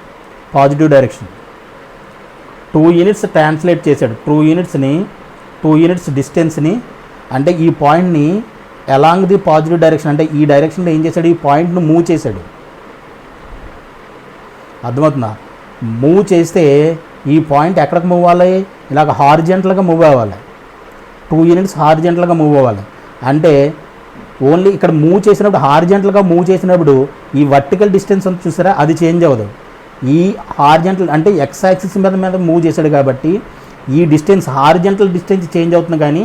పాజిటివ్ డైరెక్షన్. 2 యూనిట్స్ ట్రాన్స్లేట్ చేశాడు. 2 యూనిట్స్ డిస్టెన్స్ని అంటే ఈ పాయింట్ని అలాంగ్ ది పాజిటివ్ డైరెక్షన్ అంటే ఈ డైరెక్షన్లో ఏం చేశాడు, ఈ పాయింట్ను మూవ్ చేశాడు. అర్థమవుతుందా? మూవ్ చేస్తే ఈ పాయింట్ ఎక్కడికి మూవ్ అవ్వాలి, ఇలాగ హారిజెంటల్గా మూవ్ అవ్వాలి. 2 యూనిట్స్ హారిజెంటల్గా మూవ్ అవ్వాలి. అంటే ఓన్లీ ఇక్కడ మూవ్ చేసినప్పుడు హారిజెంటల్గా మూవ్ చేసినప్పుడు ఈ వర్టికల్ డిస్టెన్స్ ఉంది చూసారా, అది చేంజ్ అవ్వదు. ఈ హారిజెంటల్ అంటే ఎక్స్ యాక్సిస్ మీద మూవ్ చేశాడు కాబట్టి ఈ డిస్టెన్స్ హారిజెంటల్ డిస్టెన్స్ చేంజ్ అవుతుంది కానీ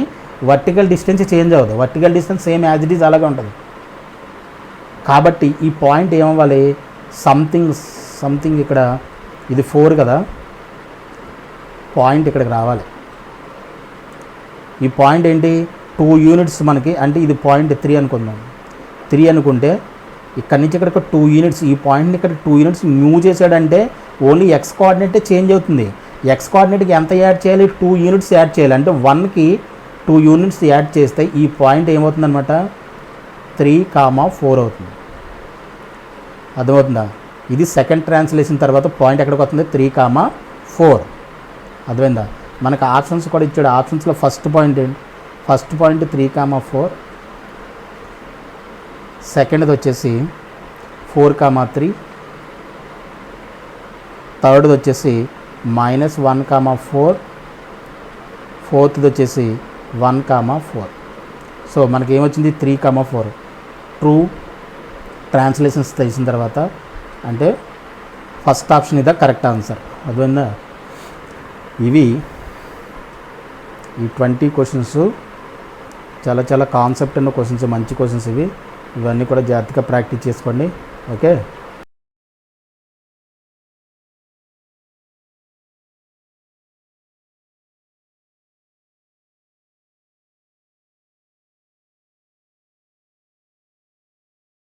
వర్టికల్ డిస్టెన్స్ చేంజ్ అవ్వదు. Vertical distance same as it is అలాగే ఉంటుంది. కాబట్టి ఈ పాయింట్ ఏమవ్వాలి, సంథింగ్ ఇక్కడ ఇది 4 కదా, పాయింట్ ఇక్కడికి రావాలి. ఈ పాయింట్ ఏంటి, 2 యూనిట్స్ మనకి, అంటే ఇది పాయింట్ 3 అనుకుందాం. 3 అనుకుంటే ఇక్కడి నుంచి ఇక్కడికి 2 యూనిట్స్, ఈ పాయింట్ని ఇక్కడ 2 యూనిట్స్ మూవ్ చేశాడంటే ఓన్లీ ఎక్స్ కోఆర్డినేటే చేంజ్ అవుతుంది. ఎక్స్ కోఆర్డినేట్కి ఎంత యాడ్ చేయాలి, 2 యూనిట్స్ యాడ్ చేయాలి. అంటే 1కి 2 యూనిట్స్ యాడ్ చేస్తే ఈ పాయింట్ ఏమవుతుందన్నమాట, 3,4 అవుతుంది. అర్థమవుతుందా? ఇది సెకండ్ ట్రాన్స్లేషన్ తర్వాత పాయింట్ ఎక్కడికి వస్తుంది, 3,4. అర్థమైందా? మనకు ఆప్షన్స్ కూడా ఇచ్చాడు. ఆప్షన్స్లో ఫస్ట్ పాయింట్ ఏంటి, ఫస్ట్ పాయింట్ 3,4, సెకండ్ది వచ్చేసి 4,3, థర్డ్ది వచ్చేసి -1,4, ఫోర్త్ది వచ్చేసి 1,4. సో మనకి ఏమొచ్చింది, 3,4. ట్రూ ట్రాన్స్లేషన్స్ తెలిసిన తర్వాత అంటే ఫస్ట్ ఆప్షన్ ఇదా కరెక్ట్ ఆన్సర్. అర్థమైందా? ఇవి ఈ 20 క్వశ్చన్స్ చాలా చాలా కాన్సెప్ట్ ఉన్న క్వశ్చన్స్, మంచి క్వశ్చన్స్ ఇవన్నీ కూడా జాగ్రత్తగా ప్రాక్టీస్ చేసుకోండి. ఓకే.